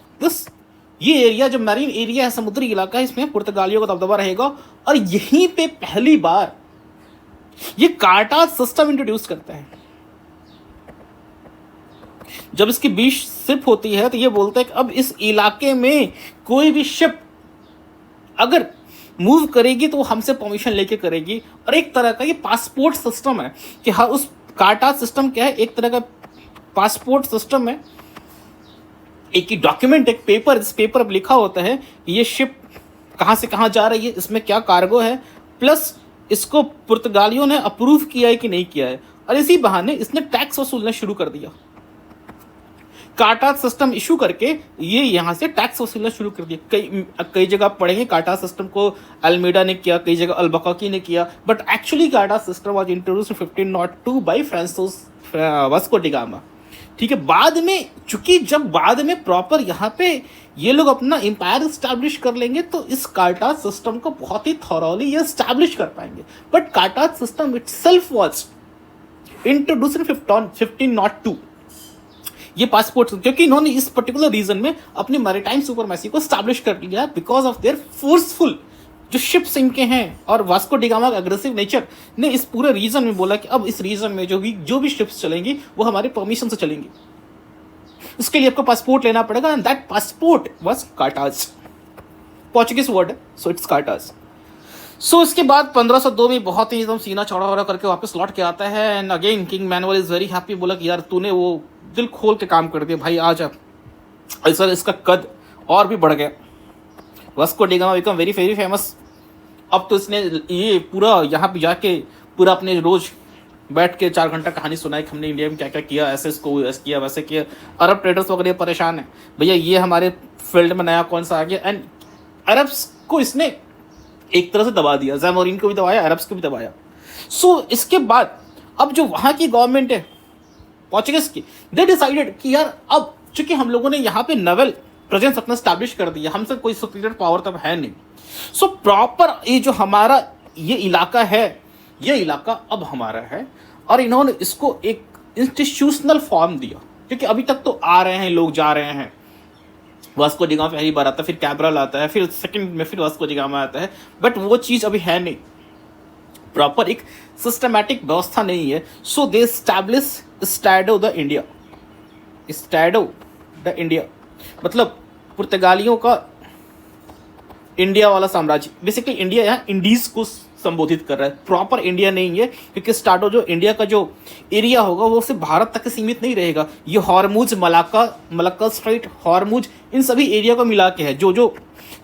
ये एरिया जो मैरीन एरिया है, समुद्री इलाका है, इसमें पुर्तगालियों का दबदबा रहेगा। और यहीं पे पहली बार ये कार्टाज सिस्टम इंट्रोड्यूस करता है। जब इसकी 20 शिप होती है तो ये बोलता है कि अब इस इलाके में कोई भी शिप अगर मूव करेगी तो हमसे परमिशन लेके करेगी। और एक तरह का ये पासपोर्ट सिस्टम है कि हाँ, उस कार्टाज सिस्टम क्या है, एक तरह का पासपोर्ट सिस्टम है, एक ही डॉक्यूमेंट, एक पेपर, इस पेपर पर लिखा होता है कि ये शिप कहाँ से कहाँ जा रही है, इसमें क्या कार्गो है, प्लस इसको पुर्तगालियों ने अप्रूव किया है कि नहीं किया है। और इसी बहाने इसने टैक्स वसूलना शुरू कर दिया। कार्टाज सिस्टम इशू करके ये यहाँ से टैक्स वसूलना शुरू कर दिया। कई जगह पढ़ेंगे कार्टाज सिस्टम को अल्मेडा ने किया, कई जगह अल्बकाकी ने किया, but actually cartaz system was introduced 1502 by Francis Vasco da Gama. ठीक है, बाद में चूंकि जब बाद में प्रॉपर यहाँ पे ये लोग अपना एम्पायर स्टैब्लिश कर लेंगे तो इस कार्टाज सिस्टम को बहुत ही थॉरोली ये स्टैब्लिश कर पाएंगे। But cartaz system itself was introduced in 1502। ये पासपोर्ट, क्योंकि इन्होंने इस पर्टिकुलर रीजन में अपनी मैरीटाइम सुपरमेसी को स्टैब्लिश कर लिया बिकॉज ऑफ देयर फोर्सफुल जो शिप्स इनके हैं, और वास्को डिगामा का अग्रेसिव नेचर ने इस पूरे रीजन में बोला कि अब इस रीजन में जो भी शिप्स चलेंगी वो हमारे परमिशन से चलेंगी, इसके लिए आपको पासपोर्ट लेना पड़ेगा, and that passport was cartaz, Portuguese word, so it's cartaz. So इसके बाद 1502 में बहुत ही एकदम सीना चौड़ा वड़ा करके वापस लौट के आता है, and again king manual is very happy, बोला कि यार तूने वो दिल खोल के काम कर दिया भाई, आ जा। ऐसा इसका कद और भी बढ़ गया, Vasco da Gama become very very famous. अब तो इसने ये पूरा यहाँ पे जाके पूरा अपने रोज बैठ के 4 घंटा कहानी सुनाई कि हमने इंडिया में क्या क्या किया, ऐसे इसको ऐसे किया वैसे किया। अरब ट्रेडर्स वगैरह परेशान है, भैया ये हमारे फील्ड में नया कौन सा आ गया, एंड अरब्स को इसने एक तरह से दबा दिया, ज़ैमोरिन को भी दबाया, अरब्स को भी दबाया। सो इसके बाद अब जो वहाँ की गवर्नमेंट है पोर्चुगीज की, दे डिसाइडेड कि यार अब चूंकि हम लोगों ने यहाँ पे नवल प्रेजेंस अपना स्टैब्लिश कर दिया, हमसे कोई सुपीरियर पावर तब है नहीं, सो प्रॉपर ये जो हमारा ये इलाका है, ये इलाका अब हमारा है, और इन्होंने इसको एक इंस्टीट्यूशनल फॉर्म दिया, क्योंकि अभी तक तो आ रहे हैं लोग, जा रहे हैं, वास्को डिगामा पहली बार आता है, फिर कैब्रल आता है, फिर सेकंड में फिर वास्को डिगामा आता है, बट वो चीज़ अभी है नहीं, प्रॉपर एक सिस्टमैटिक व्यवस्था नहीं है। So they establish Estado da India, Estado da India मतलब पुर्तगालियों का इंडिया वाला साम्राज्य, बेसिकली इंडिया यहाँ इंडीज को संबोधित कर रहा है, प्रॉपर इंडिया नहीं है, क्योंकि स्टार्टो जो इंडिया का जो एरिया होगा वो सिर्फ भारत तक सीमित नहीं रहेगा, ये हॉर्मुज, मलक्का स्ट्रेट, हॉर्मुज, इन सभी एरिया को मिला के है, जो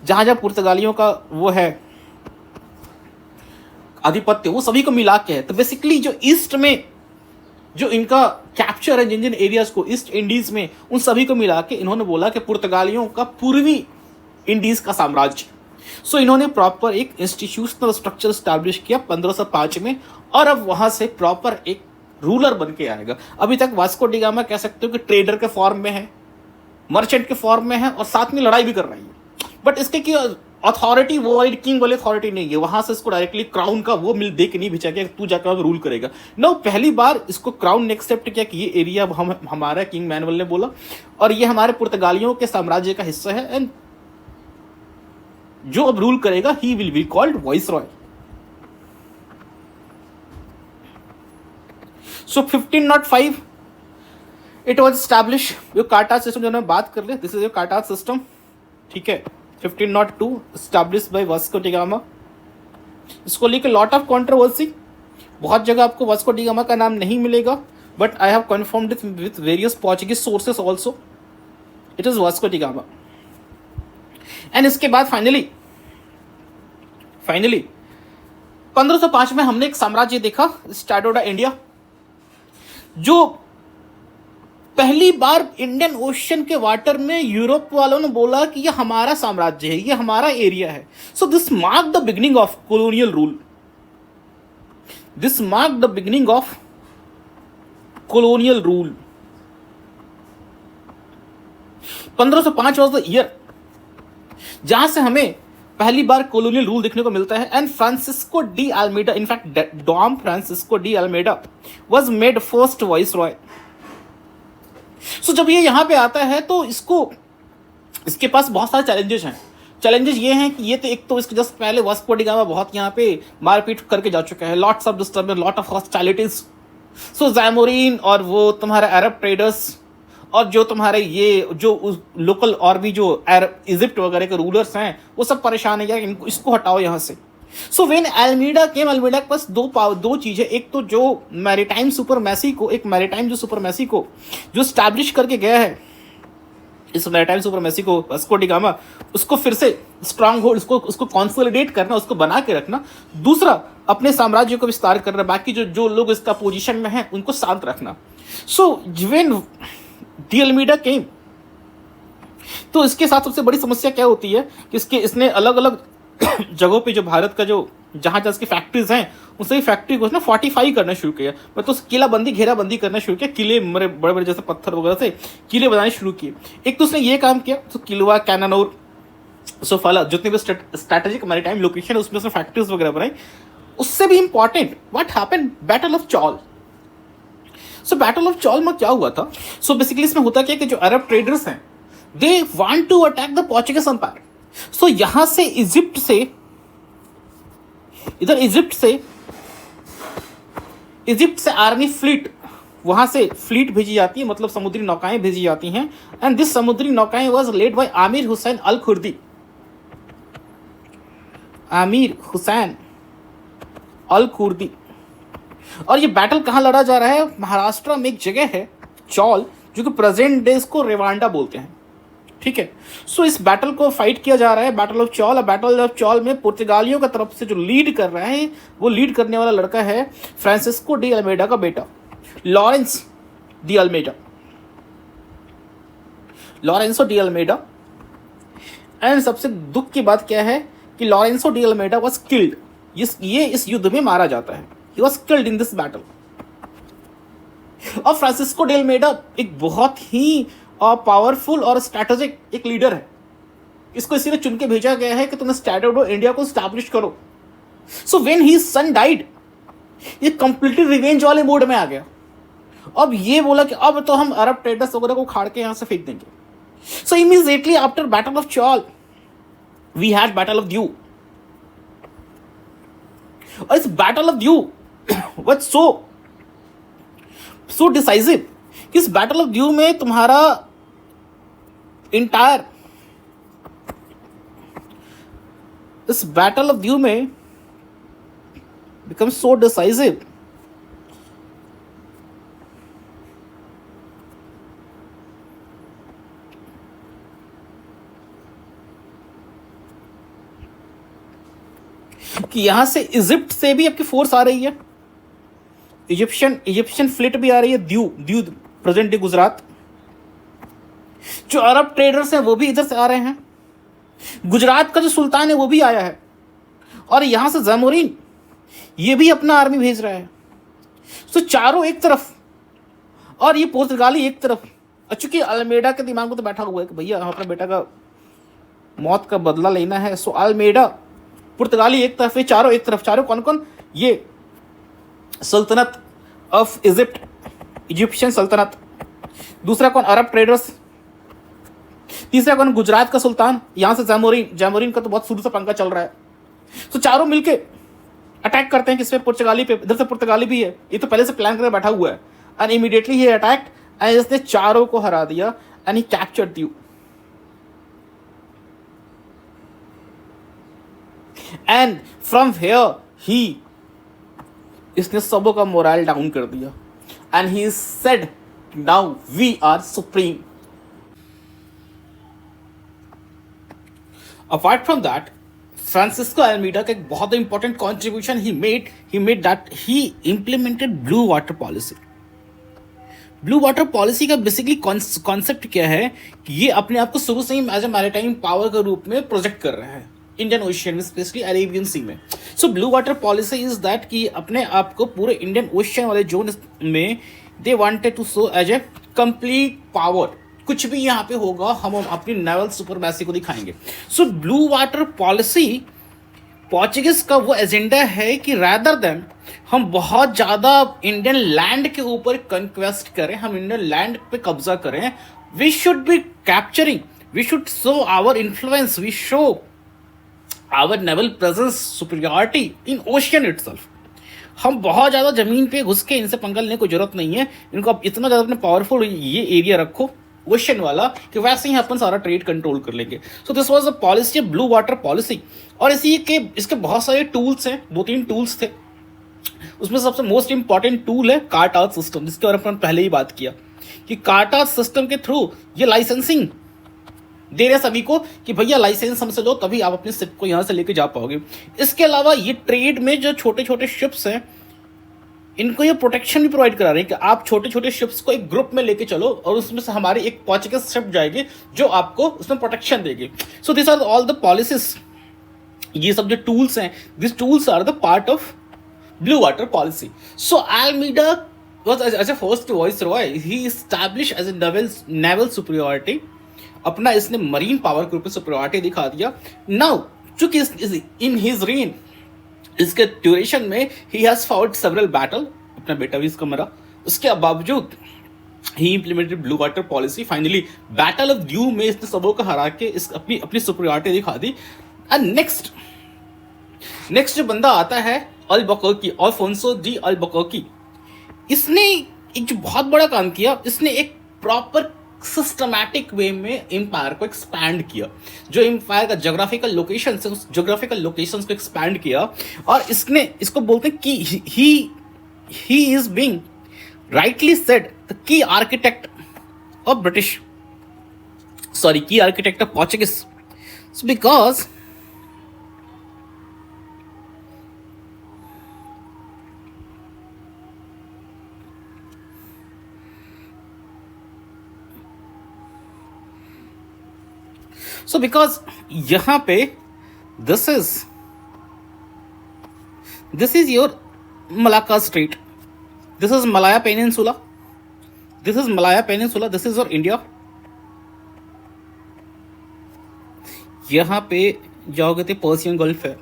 जहाँ जहाँ पुर्तगालियों का वो है आधिपत्य, वो सभी को मिला के है। तो बेसिकली जो ईस्ट में जो इनका कैप्चर है, जिन जिन एरियाज को ईस्ट इंडीज में, उन सभी को मिला के इन्होंने बोला कि पुर्तगालियों का पूर्वी इंडीज का साम्राज्य। सो इन्होंने प्रॉपर एक इंस्टीट्यूशनल स्ट्रक्चर स्टैब्लिश किया 1505 में, और अब वहां से प्रॉपर एक रूलर बन के आएगा। अभी तक वास्को डिगामा कह सकते हो कि ट्रेडर के फॉर्म में है, मर्चेंट के फॉर्म में है, और साथ में लड़ाई भी कर रही है, बट इसके की अथॉरिटी वो वाली किंग वाली अथॉरिटी नहीं है, वहां से इसको डायरेक्टली क्राउन का वो मिल दे के नहीं भेजा गया तू जाकर रूल करेगा। नो, पहली बार इसको क्राउन ने एक्सेप्ट किया कि ये एरिया हमारा, किंग मैनुअल ने बोला, और ये हमारे पुर्तगालियों के साम्राज्य का हिस्सा है, एंड जो अब रूल करेगा he will be called viceroy. So 1505 it was establish, जो कार्टाज सिस्टम जो हमने बात कर लिया, दिस इज योर कार्टाज सिस्टम, ठीक है। 1502 एस्टैब्लिश बाय वास्को डिगामा। इसको लेकर लॉट ऑफ कंट्रोवर्सी, बहुत जगह आपको वास्को डिगामा का नाम नहीं मिलेगा, but I have confirmed it with various Portuguese sources also, it is Vasco da Gama. And इसके बाद फाइनली 1505 में हमने एक साम्राज्य देखा, स्टैडो द इंडिया, जो पहली बार इंडियन ओशन के वाटर में यूरोप वालों ने बोला कि ये हमारा साम्राज्य है, ये हमारा एरिया है। So this mark the beginning of colonial rule, this mark the beginning of colonial rule. 1505 was the year जहां से हमें पहली बार कॉलोनियल रूल देखने को मिलता है, and Francisco de Almeida, in fact Dom Francisco de Almeida was made first viceroy. So जब ये यहाँ पे आता है तो इसके पास बहुत सारे चैलेंजेस हैं। चैलेंजेस ये हैं कि ये तो एक तो इसके जस्ट पहले वास्को डिगामा बहुत यहाँ पे मारपीट करके जा चुका है, lots of disturbance, lot of hostilities. So Zamorin और वो तुम्हारे अरब ट्रेडर्स, और जो तुम्हारे ये जो लोकल और भी जो अरब इजिप्ट वगैरह के रूलर्स हैं, वो सब परेशान है यार, इसको हटाओ यहाँ से। So when Almeida came, Almeida के पास दो चीज़ें, एक तो जो मैरीटाइम सुपरमेसी को, एक मैरीटाइम जो सुपरमेसी को जो स्टैब्लिश करके गया है, इस मैरीटाइम सुपरमेसी को वास्को डिगामा, उसको फिर से स्ट्रांग होल्ड, उसको कॉन्सोलिडेट करना, उसको बना के रखना। दूसरा, अपने साम्राज्य को विस्तार करना, बाकी जो लोग इसका पोजीशन में हैं उनको शांत रखना। सो व्हेन डी अल्मीडा केम, तो इसके साथ सबसे बड़ी समस्या क्या होती है कि इसने अलग अलग जगहों पे जो भारत का जो जहाँ जहाँ इसकी फैक्ट्रीज हैं, उन सभी फैक्ट्री को उसने फोर्टिफाई करना शुरू किया, मतलब किलाबंदी, घेराबंदी करना शुरू किया, किले बड़े बड़े जैसे पत्थर वगैरह से किले बनाने शुरू किए। एक तो उसने ये काम किया, तो किलवा, कैनानौर, सोफाला, जितने भी स्ट्रैटेजिक मैरीटाइम लोकेशन है उसमें उसने फैक्ट्रीज वगैरह बनाई। उससे भी important what happened, battle of Chaul. So battle of Chaul में क्या हुआ था? सो बेसिकली इसमें होता क्या कि जो अरब ट्रेडर्स हैं they want to attack the Portuguese empire. So यहां से इजिप्ट से इजिप्ट से आर्मी फ्लीट, वहां से फ्लीट भेजी जाती है, मतलब समुद्री नौकाएं भेजी जाती हैं. एंड दिस समुद्री नौकाएं was led by Amir Hussain al Kurdi. Amir Hussain al Kurdi. और ये बैटल कहाँ लड़ा जा रहा है? महाराष्ट्र में एक जगह है चौल, जो कि प्रेजेंट डेज को रेवांडा बोलते हैं. ठीक है. सो इस बैटल को फाइट किया जा रहा है, battle of Chaul. Battle of Chaul में पुर्तगालियों की तरफ से जो लीड कर रहा है, वो लीड करने वाला लड़का है फ्रांसिस्को डी अल्मेडा का बेटा Lawrence de Almeida. Lourenco de Almeida. And सबसे दुख की बात क्या है कि Lourenco de Almeida was killed. ये इस युद्ध में मारा जाता है. He was killed in this battle. और फ्रांसिस्को डी अल्मेडा एक बहुत ही पावरफुल और स्ट्रैटेजिक एक लीडर है. इसको इसीलिए चुन के भेजा गया है कि तुम स्टैट्यूट ऑफ इंडिया को स्टैब्लिश करो. So when he son died, ये कंप्लीटली रिवेंज वाले मोड में आ गया. अब ये बोला कि अब तो हम अरब ट्रेडर्स वगैरह को खाड़ के यहां से फेंक देंगे. So immediately after battle of Chaul we had battle of Diu. और इस battle of Diu was so decisive. इस बैटल ऑफ द्यू में तुम्हारा इंटायर, इस बैटल ऑफ द्यू में बिकम सो डिसाइसिव कि यहां से इजिप्ट से भी आपकी फोर्स आ रही है. इजिप्शियन फ्लीट भी आ रही है. द्यू प्रेजेंट डे गुजरात. जो अरब ट्रेडर्स हैं वो भी इधर से आ रहे हैं. गुजरात का जो सुल्तान है वो भी आया है. और यहां से जैमुरीन ये भी अपना आर्मी भेज रहा है. तो चारों एक तरफ और ये पुर्तगाली एक तरफ. चूंकि अल्मेडा के दिमाग में तो बैठा हुआ है कि भैया हम अपने बेटा का मौत का बदला लेना है. सो अल्मेडा पुर्तगाली एक तरफ है, चारों एक तरफ. चारों कौन कौन? ये सल्तनत ऑफ इजिप्ट, इजिप्शियन सल्तनत. दूसरा कौन? Arab traders. तीसरा कौन? गुजरात का सुल्तान. यहां से जैमुरीन का तो बहुत शुरू से पंगा चल रहा है. तो चारों मिलके अटैक करते हैं किसपे? पुर्तगाली पे. इधर से पुर्तगाली भी है, ये तो पहले से प्लान करके बैठा हुआ है. And immediately he attacked and इसने चारों को हरा दिया. And he captured Diu. And from here he, इसने सबों का मोरल डाउन कर दिया. And he said now we are supreme. Apart from that, Francisco Almeida का एक बहुत important contribution he made that he implemented blue water policy. Blue water policy का basically concept क्या है कि ये अपने आप को शुरू से ही एज ए मैरीटाइम पावर के रूप में प्रोजेक्ट कर रहे हैं इंडियन ओशियन में, स्पेशली अरेबियन सी में. सो blue water policy is that कि अपने आप को पूरे इंडियन ओशियन वाले जोन में they wanted to show as a complete power. कुछ भी यहाँ पे होगा हम अपनी नेवल सुपरमैसी को दिखाएंगे. सो ब्लू वाटर पॉलिसी पोर्चुगीज का वो एजेंडा है कि रादर देन हम बहुत ज़्यादा इंडियन लैंड के ऊपर कंक्वेस्ट करें, हम इंडियन लैंड पे कब्जा करें, we should be capturing, we should show our influence, we show our naval presence superiority in ocean itself. हम बहुत ज़्यादा ज़मीन पे घुस के इनसे पंगा लेने को जरूरत नहीं है. इनको आप इतना ज़्यादा अपने पावरफुल ये एरिया रखो ओशन वाला कि वैसे ही अपन सारा ट्रेड कंट्रोल कर लेंगे. सो this was a policy, blue water policy. और इसके बहुत सारे टूल्स हैं, 2-3 टूल्स थे. उसमें सबसे मोस्ट इंपॉर्टेंट टूल है कार्टाज सिस्टम, जिसके बारे में अपन पहले ही बात किया कि कार्टाज सिस्टम के थ्रू ये लाइसेंसिंग दे रहे सभी को कि भैया लाइसेंस हमसे लो तभी आप अपने शिप को यहाँ से लेके जा पाओगे. इसके अलावा ये ट्रेड में जो छोटे छोटे शिप्स हैं इनको ये प्रोटेक्शन भी प्रोवाइड करा रहे हैं कि आप छोटे छोटे शिप्स को एक ग्रुप में लेके चलो और उसमें से हमारी एक पोर्चुगीज शिप जाएगी जो आपको उसमें प्रोटेक्शन देगी. So this are all the policies. ये सब जो टूल्स हैं, this tools are the part of blue water policy. So Almeida was as a first viceroy, he established as a naval superiority. अपना इसने मरीन पावर के ऊपर superiority दिखा दिया. नाउ चूंकि इन हिज रेन, इसके ड्यूरेशन में he has fought several battle. अपना बेटा भी इसका मरा, उसके बावजूद he implemented blue water policy. Finally battle of Diu में इसने सबों को हरा के इस अपनी अपनी सुपरियॉरिटी दिखा दी। एंड नेक्स्ट जो बंदा आता है अल्बुकर्की, अल्फोंसो डी अल्बुकर्की। इसने एक जो बहुत बड़ा काम किया, इसने एक प्रॉपर सिस्टमैटिक वे में एम्पायर को एक्सपैंड किया। जो एम्पायर का जोग्राफिकल लोकेशन है, उस जोग्राफिकल लोकेशंस को एक्सपैंड किया। और इसने इसको बोलते हैं कि he is being rightly said the key architect of key architect of Portuguese. So because यहाँ पे this is your Malacca Strait. This is Malaya Peninsula. This is your India. यहाँ पे जाओगे तो पर्सियन गल्फ है।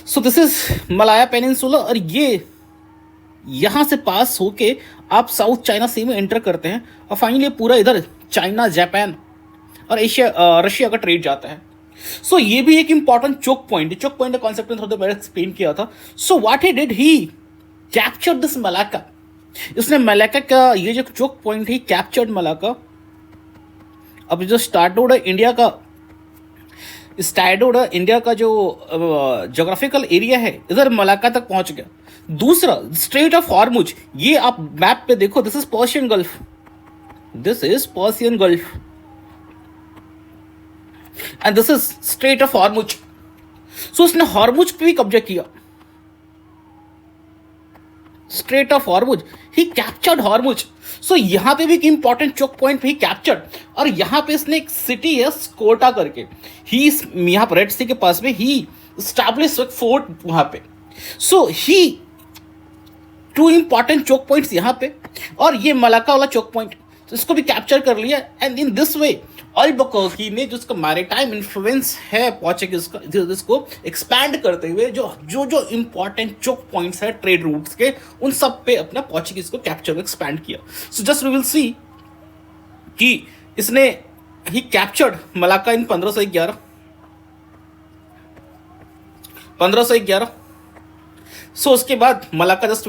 So this is Malaya peninsula. और ये यहाँ से पास होके आप साउथ चाइना सी में एंटर करते हैं और फाइनली पूरा इधर चाइना, जापान और रशिया का ट्रेड जाता है। सो ये भी एक इंपॉर्टेंट चोक पॉइंट है। चोक पॉइंट का कॉन्सेप्ट थोड़ा पहले एक्सप्लेन किया था। So what he did, he captured this Malacca. इसने मलाक्का का ये जो चोक पॉइंट है, कैप्चर्ड मलाक्का। अब जो स्टार्टोड इंडिया का जो ज्योग्राफिकल एरिया है, इधर मलाक्का तक पहुंच गया। दूसरा स्ट्रेट ऑफ हॉर्मुज, ये आप मैप पे देखो, this is Persian Gulf and this is straight of Hormuz. So उसने हॉर्मुज पे भी कब्जा किया। Strait of Hormuz, he captured Hormuz. So यहां पे भी एक important choke point he captured. और यहां पे इसने एक सिटी है स्कोटा करके, ही यहां पर रेड सी के पास में ही एस्टैब्लिश फोर्ट वहां पे। सो ही टू इंपॉर्टेंट चोक पॉइंट्स यहां पे, और ये मलाक्का वाला चोक पॉइंट, तो इसको भी कैप्चर कर लिया। एंड इन दिस वे अल्बुकर्की ने, जिसका मैरीटाइम इन्फ्लुएंस है पोर्चुगीज का, जिसको एक्सपैंड करते हुए जो इंपॉर्टेंट चोक पॉइंट्स है ट्रेड रूट्स के, उन सब पे अपना पोर्चुगीज को कैप्चर एक्सपैंड किया। So just we will see कि इसने ही कैप्चर्ड मलाक्का इन 1511। सो उसके बाद Malacca, just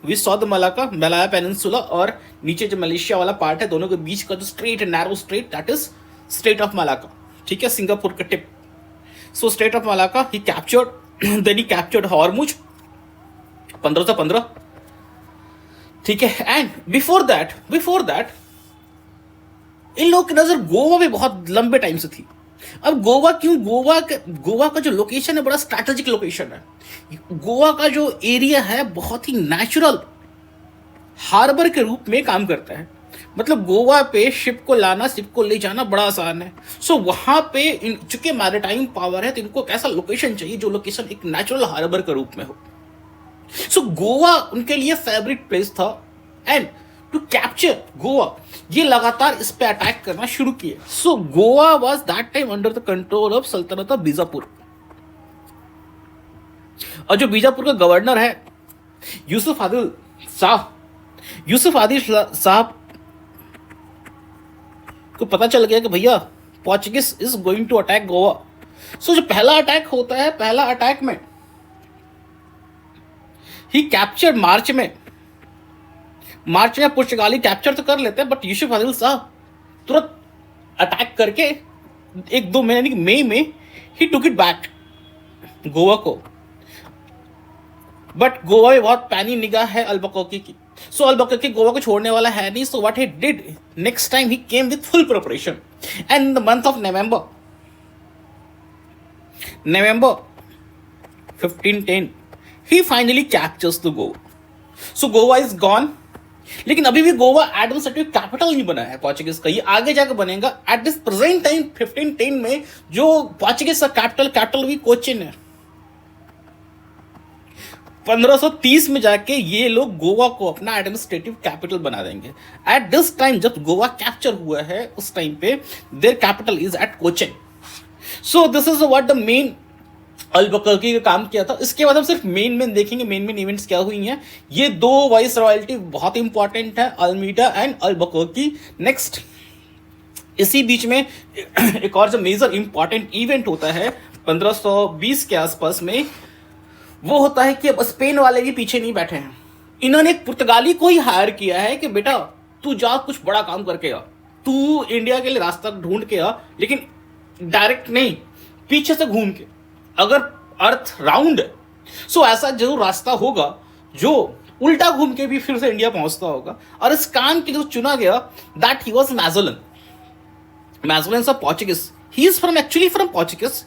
we saw the Malaya peninsula, और नीचे जो मलेशिया वाला पार्ट है, दोनों के बीच का जो strait, narrow strait, that is straight of Malacca. ठीक है, सिंगापुर का tip. So strait of Malacca he captured, then he captured Hormuz 1515। ठीक है, एंड बिफोर दैट इन लोगों की नजर गोवा में बहुत लंबे टाइम से थी। अब गोवा क्यों? गोवा का जो लोकेशन है बड़ा स्ट्रैटेजिक लोकेशन है। गोवा का जो एरिया है बहुत ही नेचुरल हार्बर के रूप में काम करता है। मतलब गोवा पे शिप को ले जाना बड़ा आसान है। सो वहां पे चूंकि मैरीटाइम पावर है, तो इनको ऐसा लोकेशन चाहिए जो लोकेशन एक नेचुरल हार्बर के रूप में हो। सो गोवा उनके लिए फेवरेट प्लेस था। एंड टू कैप्चर गोवा, ये लगातार इस पे अटैक करना शुरू किए। So Goa was that time under the control of सल्तनत ऑफ बीजापुर। और जो बीजापुर का गवर्नर है यूसुफ आदिल साहब को पता चल गया कि भैया Portuguese is going to attack Goa. So जो पहला अटैक होता है, पहला अटैक में ही कैप्चर मार्च में पुर्तगाली कैप्चर तो कर लेते हैं, बट यूसुफ आदिल साहब तुरंत अटैक करके 1-2 महीने मई में ही टुक इट बैक गोवा को। बट गोवा में बहुत पैनी निगाह है अल्बुकर्की की। सो अल्बुकर्की गोवा को छोड़ने वाला है नहीं। So what he did, next time he came with full preparation, and in the month of November 1510 he finally captures the Goa. So Goa is gone. लेकिन अभी भी गोवा एडमिनिस्ट्रेटिव कैपिटल नहीं बना है पोर्चुगीज का, ये आगे जाकर बनेगा। एट दिस प्रेजेंट टाइम 1510 में जो पोर्चुगीज का कैपिटल भी कोचिन है। 1530 में जाके ये लोग गोवा को अपना एडमिनिस्ट्रेटिव कैपिटल बना देंगे। एट दिस टाइम जब गोवा कैप्चर हुआ है, उस टाइम पे their capital is at Cochin. So this is what the main Albuquerque का काम किया था। इसके बाद हम सिर्फ मेन देखेंगे, मेन इवेंट्स क्या हुई हैं। ये दो वाइस रॉयल्टी बहुत इंपॉर्टेंट है, अल्मीडा एंड अल-बकरकी। नेक्स्ट इसी बीच में एक और जो मेजर इंपॉर्टेंट इवेंट होता है 1520 के आसपास में, वो होता है कि अब स्पेन वाले भी पीछे नहीं बैठे हैं। इन्होंने एक पुर्तगाली को ही हायर किया है कि बेटा तू जा कुछ बड़ा काम करके आ, तू इंडिया के लिए रास्ता ढूंढ के आ, लेकिन डायरेक्ट नहीं, पीछे से घूम के। अगर अर्थ राउंड है सो ऐसा जरूर रास्ता होगा जो उल्टा घूम के भी फिर से इंडिया पहुंचता होगा। और इस काम के जो चुना गया that he was Magellan. Magellan of Portuguese, he is from actually from Portuguese,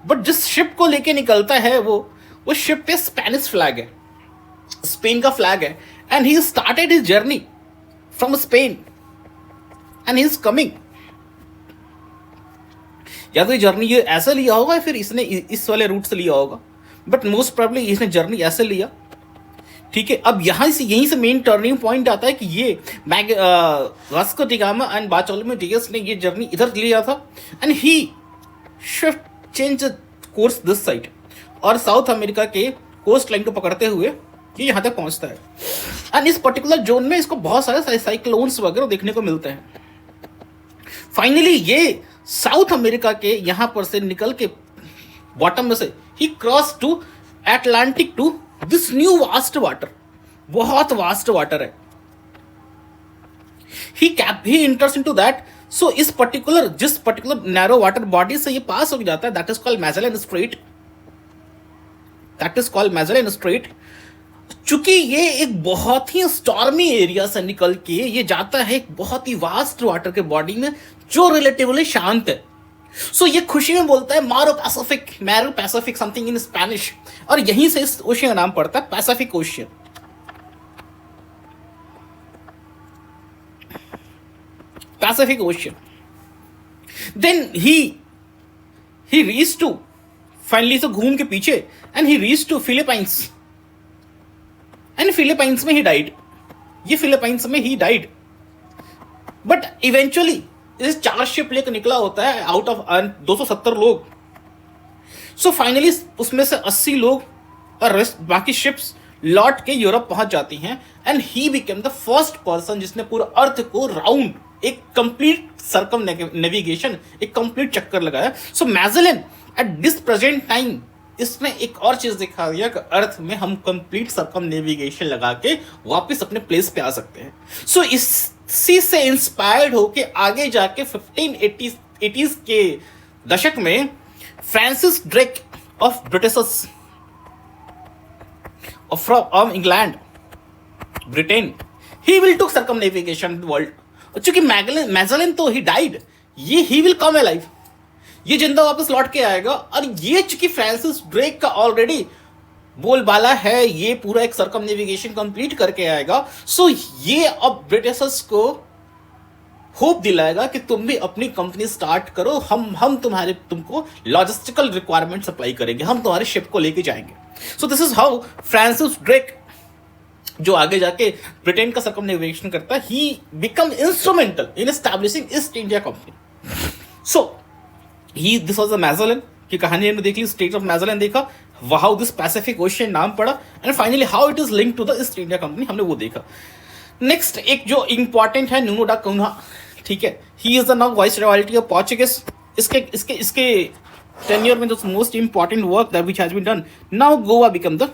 but जिस शिप को लेके निकलता है वो शिप पे स्पेनिश फ्लैग है, स्पेन का फ्लैग है। And he started his journey from Spain and he is coming. या तो ये जर्नी ये ऐसे लिया होगा या फिर इसने इस वाले रूट से लिया होगा, बट मोस्ट प्रोबेबली इसने जर्नी ऐसे लिया। ठीक है, अब यहीं से मेन टर्निंग पॉइंट आता है कि ये Vasco da Gama and Bartholomew Dias ने ये जर्नी इधर लिया था and he shift change course this side, और साउथ अमेरिका के कोस्ट लाइन को पकड़ते हुए ये यहाँ तक पहुँचता है। एंड इस पर्टिकुलर जोन में इसको बहुत सारे साइक्लोन्स वगैरह देखने को मिलते हैं। फाइनली ये साउथ अमेरिका के यहां पर से निकल के बॉटम में से ही cross to Atlantic to this new vast water, बहुत वास्ट वाटर है। He इंटर्स into that. सो इस जिस पर्टिकुलर नैरो वाटर बॉडी से ये पास हो जाता है that is called Magellan strait, that is called Magellan strait. चूंकि ये एक बहुत ही स्टॉर्मी एरिया से निकल के ये जाता है एक बहुत ही वास्ट वाटर के बॉडी में जो रिलेटिवली शांत है। सो ये खुशी में बोलता है मैरो पैसिफिक समथिंग इन स्पेनिश, और यहीं से इस ओशियन का नाम पड़ता है Pacific Ocean. Pacific Ocean. Then he reach to finally से घूम के पीछे and he reach to Philippines and Philippines में ही डाइड। ये फिलीपाइंस में ही डाइड, बट इवेंचुअली इस 4 शिप लेकर निकला होता है आउट ऑफ 270 लोग। सो फाइनली उसमें से 80 लोग और रेस्ट बाकी शिप्स लौट के यूरोप पहुंच जाती हैं and he became the first person जिसने पूरा अर्थ को राउंड एक कंप्लीट सर्कम नेविगेशन, एक कंप्लीट चक्कर लगाया। सो मैजेलन एट दिस प्रेजेंट टाइम इसने एक और चीज दिखा दिया कि अर्थ में हम कंप्लीट सर्कम नेविगेशन लगा के वापस अपने प्लेस पे आ सकते हैं। सो इसी से इंस्पायर्ड होके आगे जाके 1580s के दशक में Francis Drake of Britishers from England Britain, he will took circumnavigation world. चूंकि मैजेलन तो ही डाइड, ये ही विल कम अलाइव, ये जिंदा वापस लौट के आएगा। और ये चूंकि फ्रांसिस ड्रेक का ऑलरेडी बोलबाला है, ये पूरा एक सर्कम नेविगेशन कंप्लीट करके आएगा। सो ये अब ब्रिटिशर्स को होप दिलाएगा कि तुम भी अपनी कंपनी स्टार्ट करो, हम तुमको लॉजिस्टिकल रिक्वायरमेंट सप्लाई करेंगे, हम तुम्हारे शिप को लेके जाएंगे। So this is how Francis Drake जो आगे जाके ब्रिटेन का सर्कम नेविगेशन करता है, he become instrumental in establishing East India Company. So this was the Magellan की कहानी हमने देख ली, स्टेट ऑफ मैजेलन देखा, हाउ दिस पैसिफिक ओशियन नाम पड़ा, and finally how it is linked to the East India Company, हमने वो देखा। नेक्स्ट एक जो इंपॉर्टेंट है नुनो डा कुन्हा, ठीक है, he is the now vice royalty of Portuguese. इसके टेन्योर में जो most important work that which has been done, now Goa become the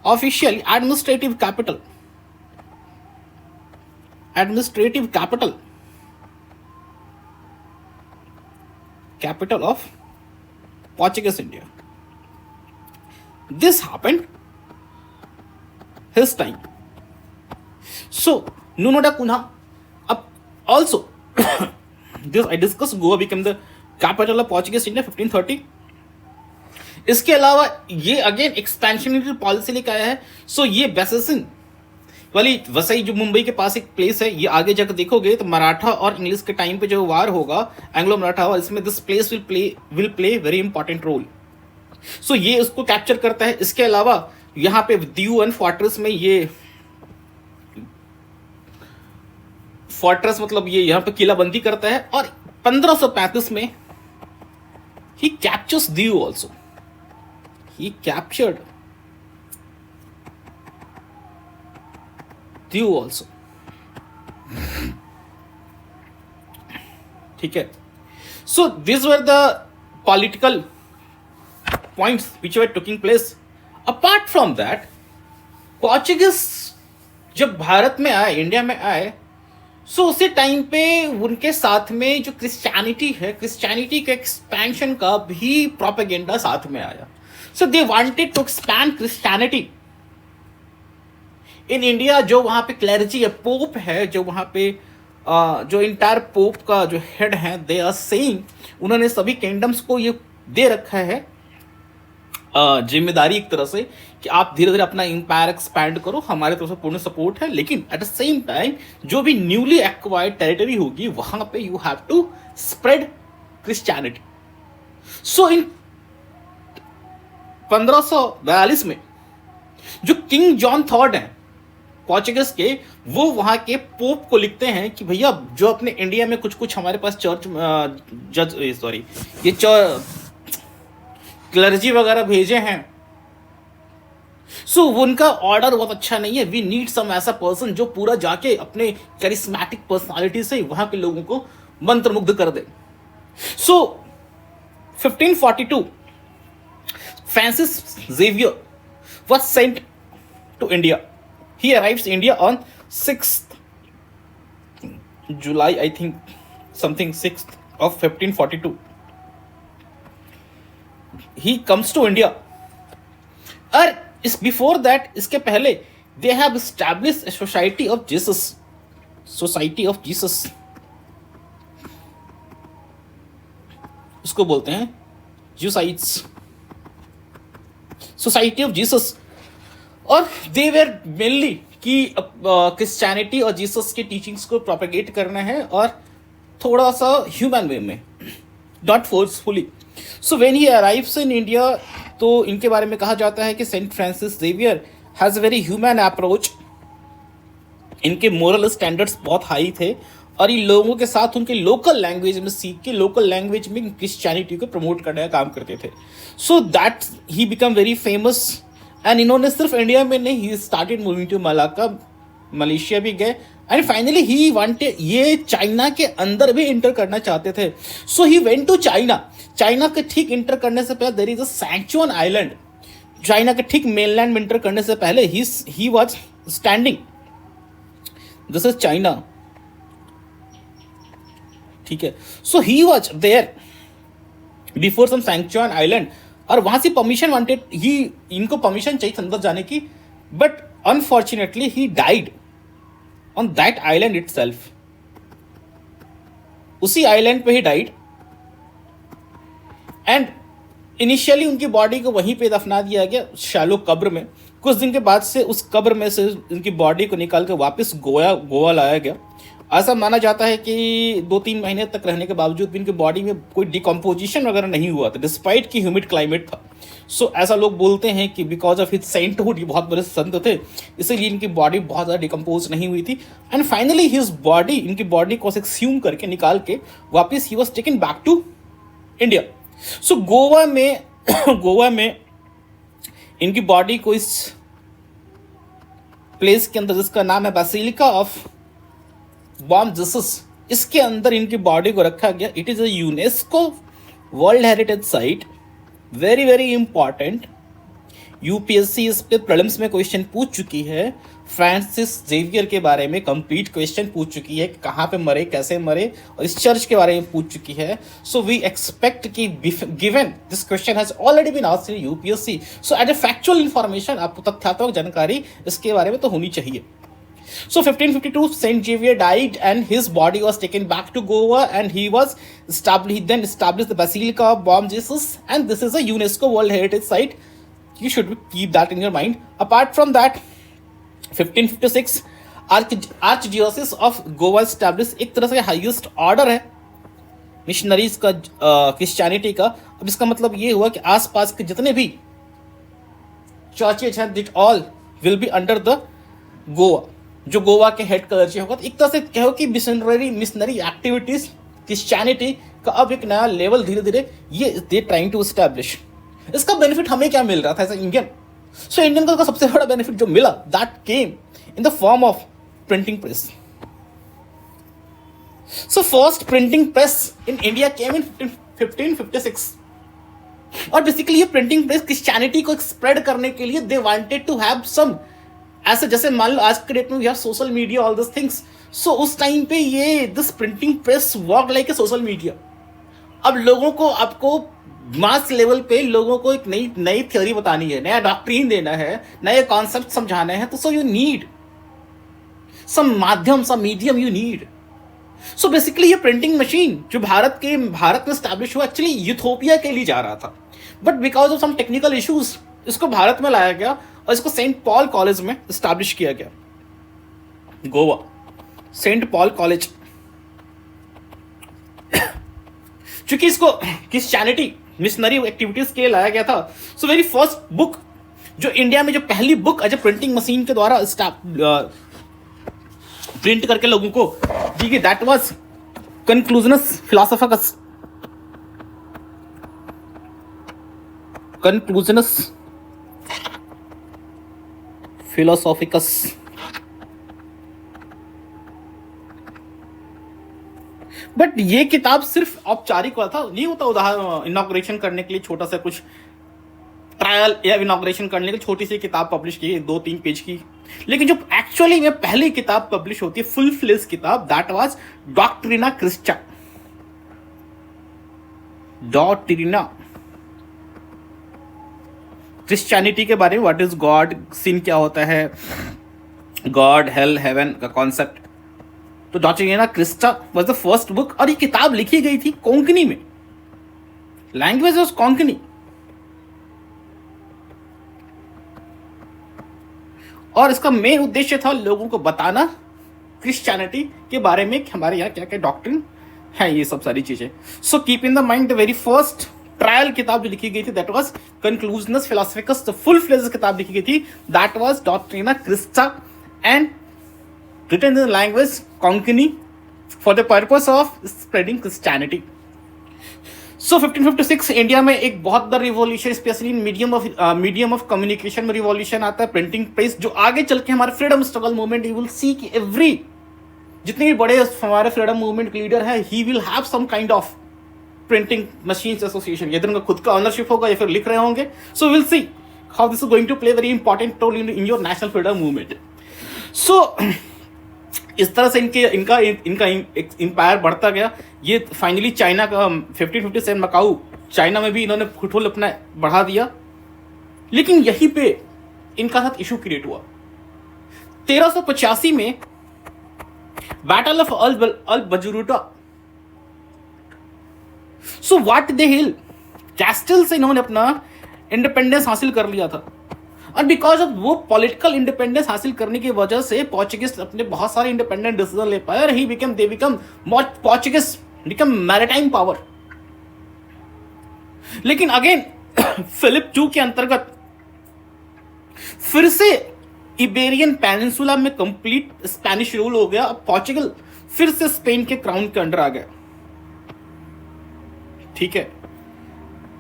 official administrative capital of Portuguese India. This happened his time. So Nuno da Cunha, also this I discussed, Goa became the capital of Portuguese India 1530. इसके अलावा ये again expansionary policy लेकर आया है। सो ये बेसेसन वाली वसई जो मुंबई के पास एक प्लेस है, ये आगे जाकर देखोगे तो मराठा और इंग्लिश के टाइम पे जो वार होगा एंग्लो मराठा वार, इसमें this place will play very important role. So ये उसको कैप्चर करता है। इसके अलावा यहाँ पे दीव एंड फोर्ट्रेस में, ये फोर्ट्रेस मतलब ये यहाँ पे किलाबंदी करता है, और 1535 में he captures Diu also. he captured Diu also. ठीक है. So these were the political points which were taking place. Apart from that, Portuguese जब भारत में आए, इंडिया में आए, सो उसी टाइम पे उनके साथ में जो क्रिश्चियनिटी है, क्रिश्चियनिटी के एक्सपेंशन का भी प्रोपेगेंडा साथ में आया. So they wanted to expand Christianity in India. जो वहाँ पे क्लर्जी है, पोप है, जो वहाँ पे जो इंटायर पोप का जो हेड है, दे आर सेइंग, उन्होंने सभी किंगडम्स को ये दे रखा है जिम्मेदारी एक तरह से कि आप धीरे धीरे अपना एम्पायर एक्सपैंड करो, हमारे तरफ से पूर्ण सपोर्ट है. लेकिन एट द सेम टाइम जो भी न्यूली एक्वायर्ड टेरिटरी होगी वहां पे you have to spread Christianity. So in 1542 में जो किंग जॉन थर्ड हैं पोर्चुगीज के, वो वहां के पोप को लिखते हैं कि भैया जो अपने इंडिया में कुछ कुछ हमारे पास ये क्लर्जी वगैरह भेजे हैं, सो उनका ऑर्डर बहुत अच्छा नहीं है. वी नीड सम ऐसा पर्सन जो पूरा जाके अपने कैरिस्मेटिक पर्सनालिटी से वहां के लोगों को मंत्रमुग्ध कर दे. So 1542 Francis Xavier was sent to India. He arrives India on 6th July, I think, something 6th of 1542. He comes to India. और इस बिफोर दैट, इसके पहले they have established Society of Jesus. Society of Jesus उसको बोलते हैं Jesuits, Society of Jesus. और they were mainly कि Christianity और जीसस के टीचिंग्स को प्रोपेगेट करना है और थोड़ा सा ह्यूमन वे में, not forcefully. So when he arrives in India, तो इनके बारे में कहा जाता है कि Saint Francis Xavier has a very human approach. इनके मोरल स्टैंडर्ड्स बहुत हाई थे और इन लोगों के साथ उनके लोकल लैंग्वेज में सीख के लोकल लैंग्वेज में क्रिश्चियनिटी को प्रमोट करने का काम करते थे. So that he become very famous. And इन्होंने सिर्फ इंडिया में नहीं, he started moving to Malacca, Malaysia भी गए. एंड फाइनली ही वांटेड, ये चाइना के अंदर भी इंटर करना चाहते थे. So he went to China. China के ठीक इंटर करने से पहले there is a Sanchuan island. China के ठीक मेनलैंड में इंटर करने से पहले he was standing. This is China, ठीक है. So he was there before some Sanchuan island. और वहां से परमिशन वांटेड, ही इनको परमिशन चाहिए अंदर जाने की, but unfortunately he died on that island itself. उसी आइलैंड पे ही डाइड. एंड इनिशियली उनकी बॉडी को वहीं पे दफना दिया गया, शैलो कब्र में. कुछ दिन के बाद से उस कब्र में से उनकी बॉडी को निकाल कर वापस गोवा लाया गया. ऐसा माना जाता है कि 2-3 महीने तक रहने के बावजूद भी इनकी बॉडी में कोई डिकम्पोजिशन वगैरह नहीं हुआ था, डिस्पाइट की ह्यूमिड क्लाइमेट था. सो ऐसा लोग बोलते हैं कि बिकॉज ऑफ हिज सेंटहुड, ये बहुत बड़े संत थे, इसीलिए इनकी बॉडी बहुत ज़्यादा डिकम्पोज नहीं हुई थी. एंड फाइनली हिज बॉडी, इनकी बॉडी को एक्सह्यूम करके निकाल के वापस he was taken back to India. So Goa में इनकी बॉडी को इस प्लेस के अंदर, जिसका नाम है बेसिलिका ऑफ बॉम जीसस, इसके अंदर इनकी बॉडी को रखा गया. It is a UNESCO world heritage site. Very very important. UPSC इस पे प्रीलिम्स में क्वेश्चन पूछ चुकी है. फ्रांसिस जेवियर के बारे में कंप्लीट क्वेश्चन पूछ चुकी है, कहाँ पे मरे, कैसे मरे, और इस चर्च के बारे में पूछ चुकी है. सो वी एक्सपेक्ट कि given this question has already been asked in UPSC, so as a factual information, आपको तथ्यात्मक जानकारी इसके बारे में तो होनी चाहिए. So 1552, Saint Xavier died and his body was taken back to Goa and he then established the Basilica of Bom Jesus, and this is a UNESCO World Heritage Site. You should keep that in your mind. Apart from that, 1556, Archdiocese of Goa established. एक तरह से highest order है missionaries का, Christianity का. अब इसका मतलब ये हुआ कि आसपास के जितने भी चर्चेज हैं, that all will be under the Goa, जो गोवा के हेड क्लर्जी होगा. तो एक तरह से कहो कि मिशनरी एक्टिविटीज क्रिश्चियनिटी का अब एक नया लेवल धीरे धीरे ये दे ट्राइंग टू एस्टैब्लिश. इसका बेनिफिट हमें क्या मिल रहा था as a Indian? So Indian का सबसे बड़ा बेनिफिट जो मिला, that came in the form of printing press. So first printing press in India came in 1556. और बेसिकली ये प्रिंटिंग प्रेस क्रिश्चियनिटी को स्प्रेड करने के लिए they wanted to have some ऐसे, जैसे मान लो आज के डेट में we have social media, all this things. So उस टाइम पे ये this printing press work like a social media. अब लोगों को, आपको मास लेवल पे लोगों को एक नई नई थ्योरी बतानी है, नया डॉक्ट्रिन देना है, नए कॉन्सेप्ट समझाने हैं, तो सो यू नीड सम माध्यम, some medium you need. So basically ये प्रिंटिंग मशीन जो भारत में स्टैब्लिश हुआ, एक्चुअली यूथोपिया के लिए जा रहा था, but because of some technical issues इसको भारत में लाया गया और इसको सेंट पॉल कॉलेज में स्टैब्लिश किया गया, गोवा, सेंट पॉल कॉलेज. चूंकि इसको क्रिश्चियनिटी मिशनरी एक्टिविटीज के लिए लाया गया था. सो वेरी फर्स्ट बुक जो इंडिया में, जो पहली book as a printing machine के द्वारा प्रिंट करके लोगों को दी गई, that was Conclusiones Philosophicas. Conclusiones Philosophicas. But ये किताब सिर्फ औपचारिक था, नहीं होता उदाहरण इनॉग्रेशन करने के लिए छोटा सा कुछ ट्रायल या इनॉग्रेशन करने के लिए छोटी सी किताब पब्लिश की 2-3 पेज की. लेकिन जो एक्चुअली में पहली किताब पब्लिश होती है, फुल फ्लेज किताब, that was Doctrina Crysta. डॉक्ट्रिना Christianity के बारे में, व्हाट इज गॉड, सिन क्या होता है, गॉड, हेल, हेवन का कॉन्सेप्ट. तो Doctrina Christa was the first book. और ये किताब लिखी गई थी कोंकणी में, लैंग्वेज वाज कोंकणी. और इसका मेन उद्देश्य था लोगों को बताना क्रिश्चियनिटी के बारे में, हमारे यहाँ क्या क्या डॉक्ट्रिन है, ये सब सारी चीजें. So keep in the mind the very first trial किताब जो लिखी गई थी, that was Conclusiones Philosophicas. The full fledge किताब लिखी गई थी, that was Doctrina Christa and written in the language Konkani for the purpose of spreading Christianity. So 1556 India में एक बहुत बड़ा revolution, specially medium of communication में रिवॉल्यूशन आता है, प्रिंटिंग प्रेस, जो आगे चल के हमारे freedom struggle movement, you will see कि एवरी जितने भी बड़े हमारे फ्रीडम मूवमेंट के लीडर है, he will have some kind of printing machines association. या उनका खुद का ऑनरशिप होगा या फिर लिख रहे होंगे. So will see how this is going to play very important role in your national freedom movement. So इस तरह से इनका इंपायर बढ़ता गया. ये फाइनली चाइना का 1557 मकाऊ, चाइना में भी इन्होंने फुटहोल्ड अपना बढ़ा दिया. लेकिन यहीं पे इनका साथ इशू क्रिएट हुआ. 1385 में battle of Aljubarrota. So what they hill Castile से इन्होंने अपना इंडिपेंडेंस हासिल कर लिया था. और बिकॉज ऑफ वो पॉलिटिकल इंडिपेंडेंस हासिल करने की वजह से पोर्चुगीज अपने बहुत सारे इंडिपेंडेंट डिसीजन ले पाए. He become Portuguese become maritime power. लेकिन अगेन फिलिप II के अंतर्गत फिर से इबेरियन पेनिनसुला में कंप्लीट स्पेनिश रूल हो गया. अब पोर्चुगल फिर से स्पेन के क्राउन के अंडर आ गया. ठीक है.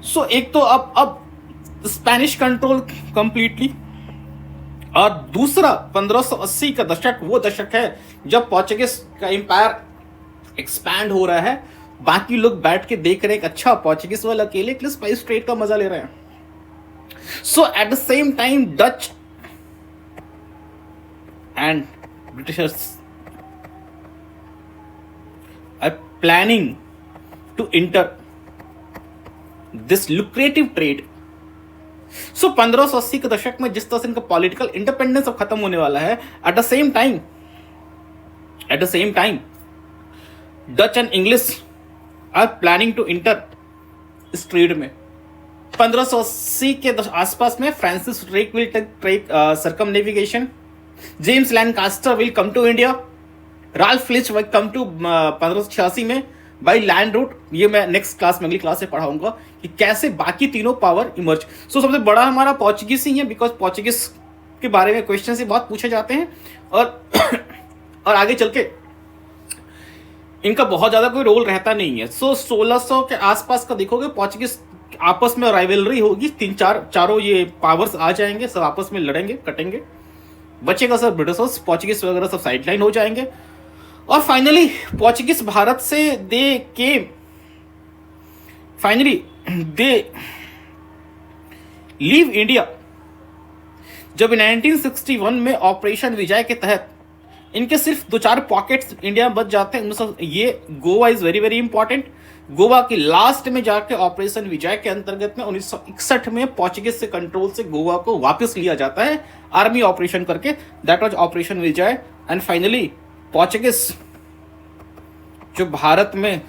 सो एक तो अब स्पेनिश कंट्रोल कंप्लीटली, और दूसरा 1580 का दशक वो दशक है जब पोर्चुगीज का एम्पायर एक्सपैंड हो रहा है. बाकी लोग बैठ के देख रहे हैं, अच्छा पोर्चुगीज वाले अकेले स्पाइस ट्रेड का मजा ले रहे हैं. So at the same time Dutch and Britishers are planning to enter this lucrative trade. So 1580 के दशक में जिस तरह से इनका पॉलिटिकल इंडिपेंडेंस अब खत्म होने वाला है, at the same time Dutch and English are planning to enter इस ट्रेड में. 1580 के आसपास में Francis Drake will take circumnavigation, James Lancaster will come to India, Ralph Fitch will come to 1586 में बाई लैंड रूट. ये मैं next class में, अगली क्लास से पढ़ाऊंगा कि कैसे बाकी तीनों पावर इमर्ज. सो सबसे बड़ा हमारा पोर्चुगीज ही है, बिकॉज पोर्चुगीज के बारे में क्वेश्चन से बहुत पूछे जाते हैं. और आगे चल के इनका बहुत ज्यादा कोई रोल रहता नहीं है. सो 1600 के आसपास का देखोगे पोर्चुगीज आपस में राइवलरी होगी, चारों ये पावर्स आ जाएंगे, सब आपस में लड़ेंगे, कटेंगे, बचेगा सर ब्रिटिशर्स, पोर्चुगीज वगैरह सब साइडलाइन हो जाएंगे। और फाइनली पोर्चुगीज भारत से दे लीव इंडिया। जब 1961 में ऑपरेशन विजय के तहत इनके सिर्फ 2-4 पॉकेट्स इंडिया में बच जाते हैं, ये Goa is very very important. Goa की लास्ट में जाके ऑपरेशन विजय के अंतर्गत में 1961 में पोर्चुगीज से कंट्रोल से गोवा को वापस लिया जाता है आर्मी ऑपरेशन करके, that was operation Vijay. And finally Portuguese जो भारत में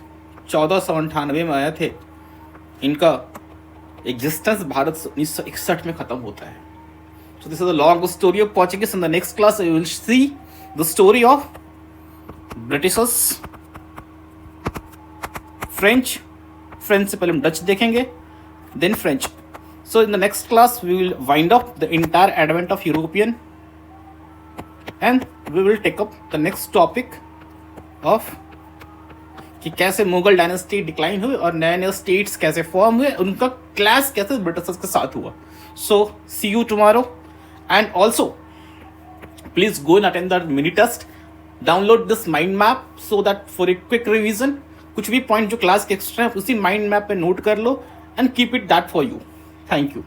1498 में आए थे, इनका एग्जिस्टेंस भारत से 1961 में खत्म होता है। So this is a long story of Portuguese. In the next class, we will see the story of Britishers, French से पहले हम डच देखेंगे, then French. So in the next class, we will wind up the entire advent of European, and we will take up the next topic of कि कैसे Mughal dynasty decline हुई और नए नए स्टेट्स कैसे फॉर्म हुए, उनका क्लैश कैसे ब्रिटिशर्स के साथ हुआ। So see you tomorrow. And also, please go and attend the mini test. Download this mind map so that for a quick revision, कुछ भी पॉइंट जो क्लास के एक्स्ट्रा है उसी माइंड मैप पे नोट कर लो and keep it that for you. Thank you.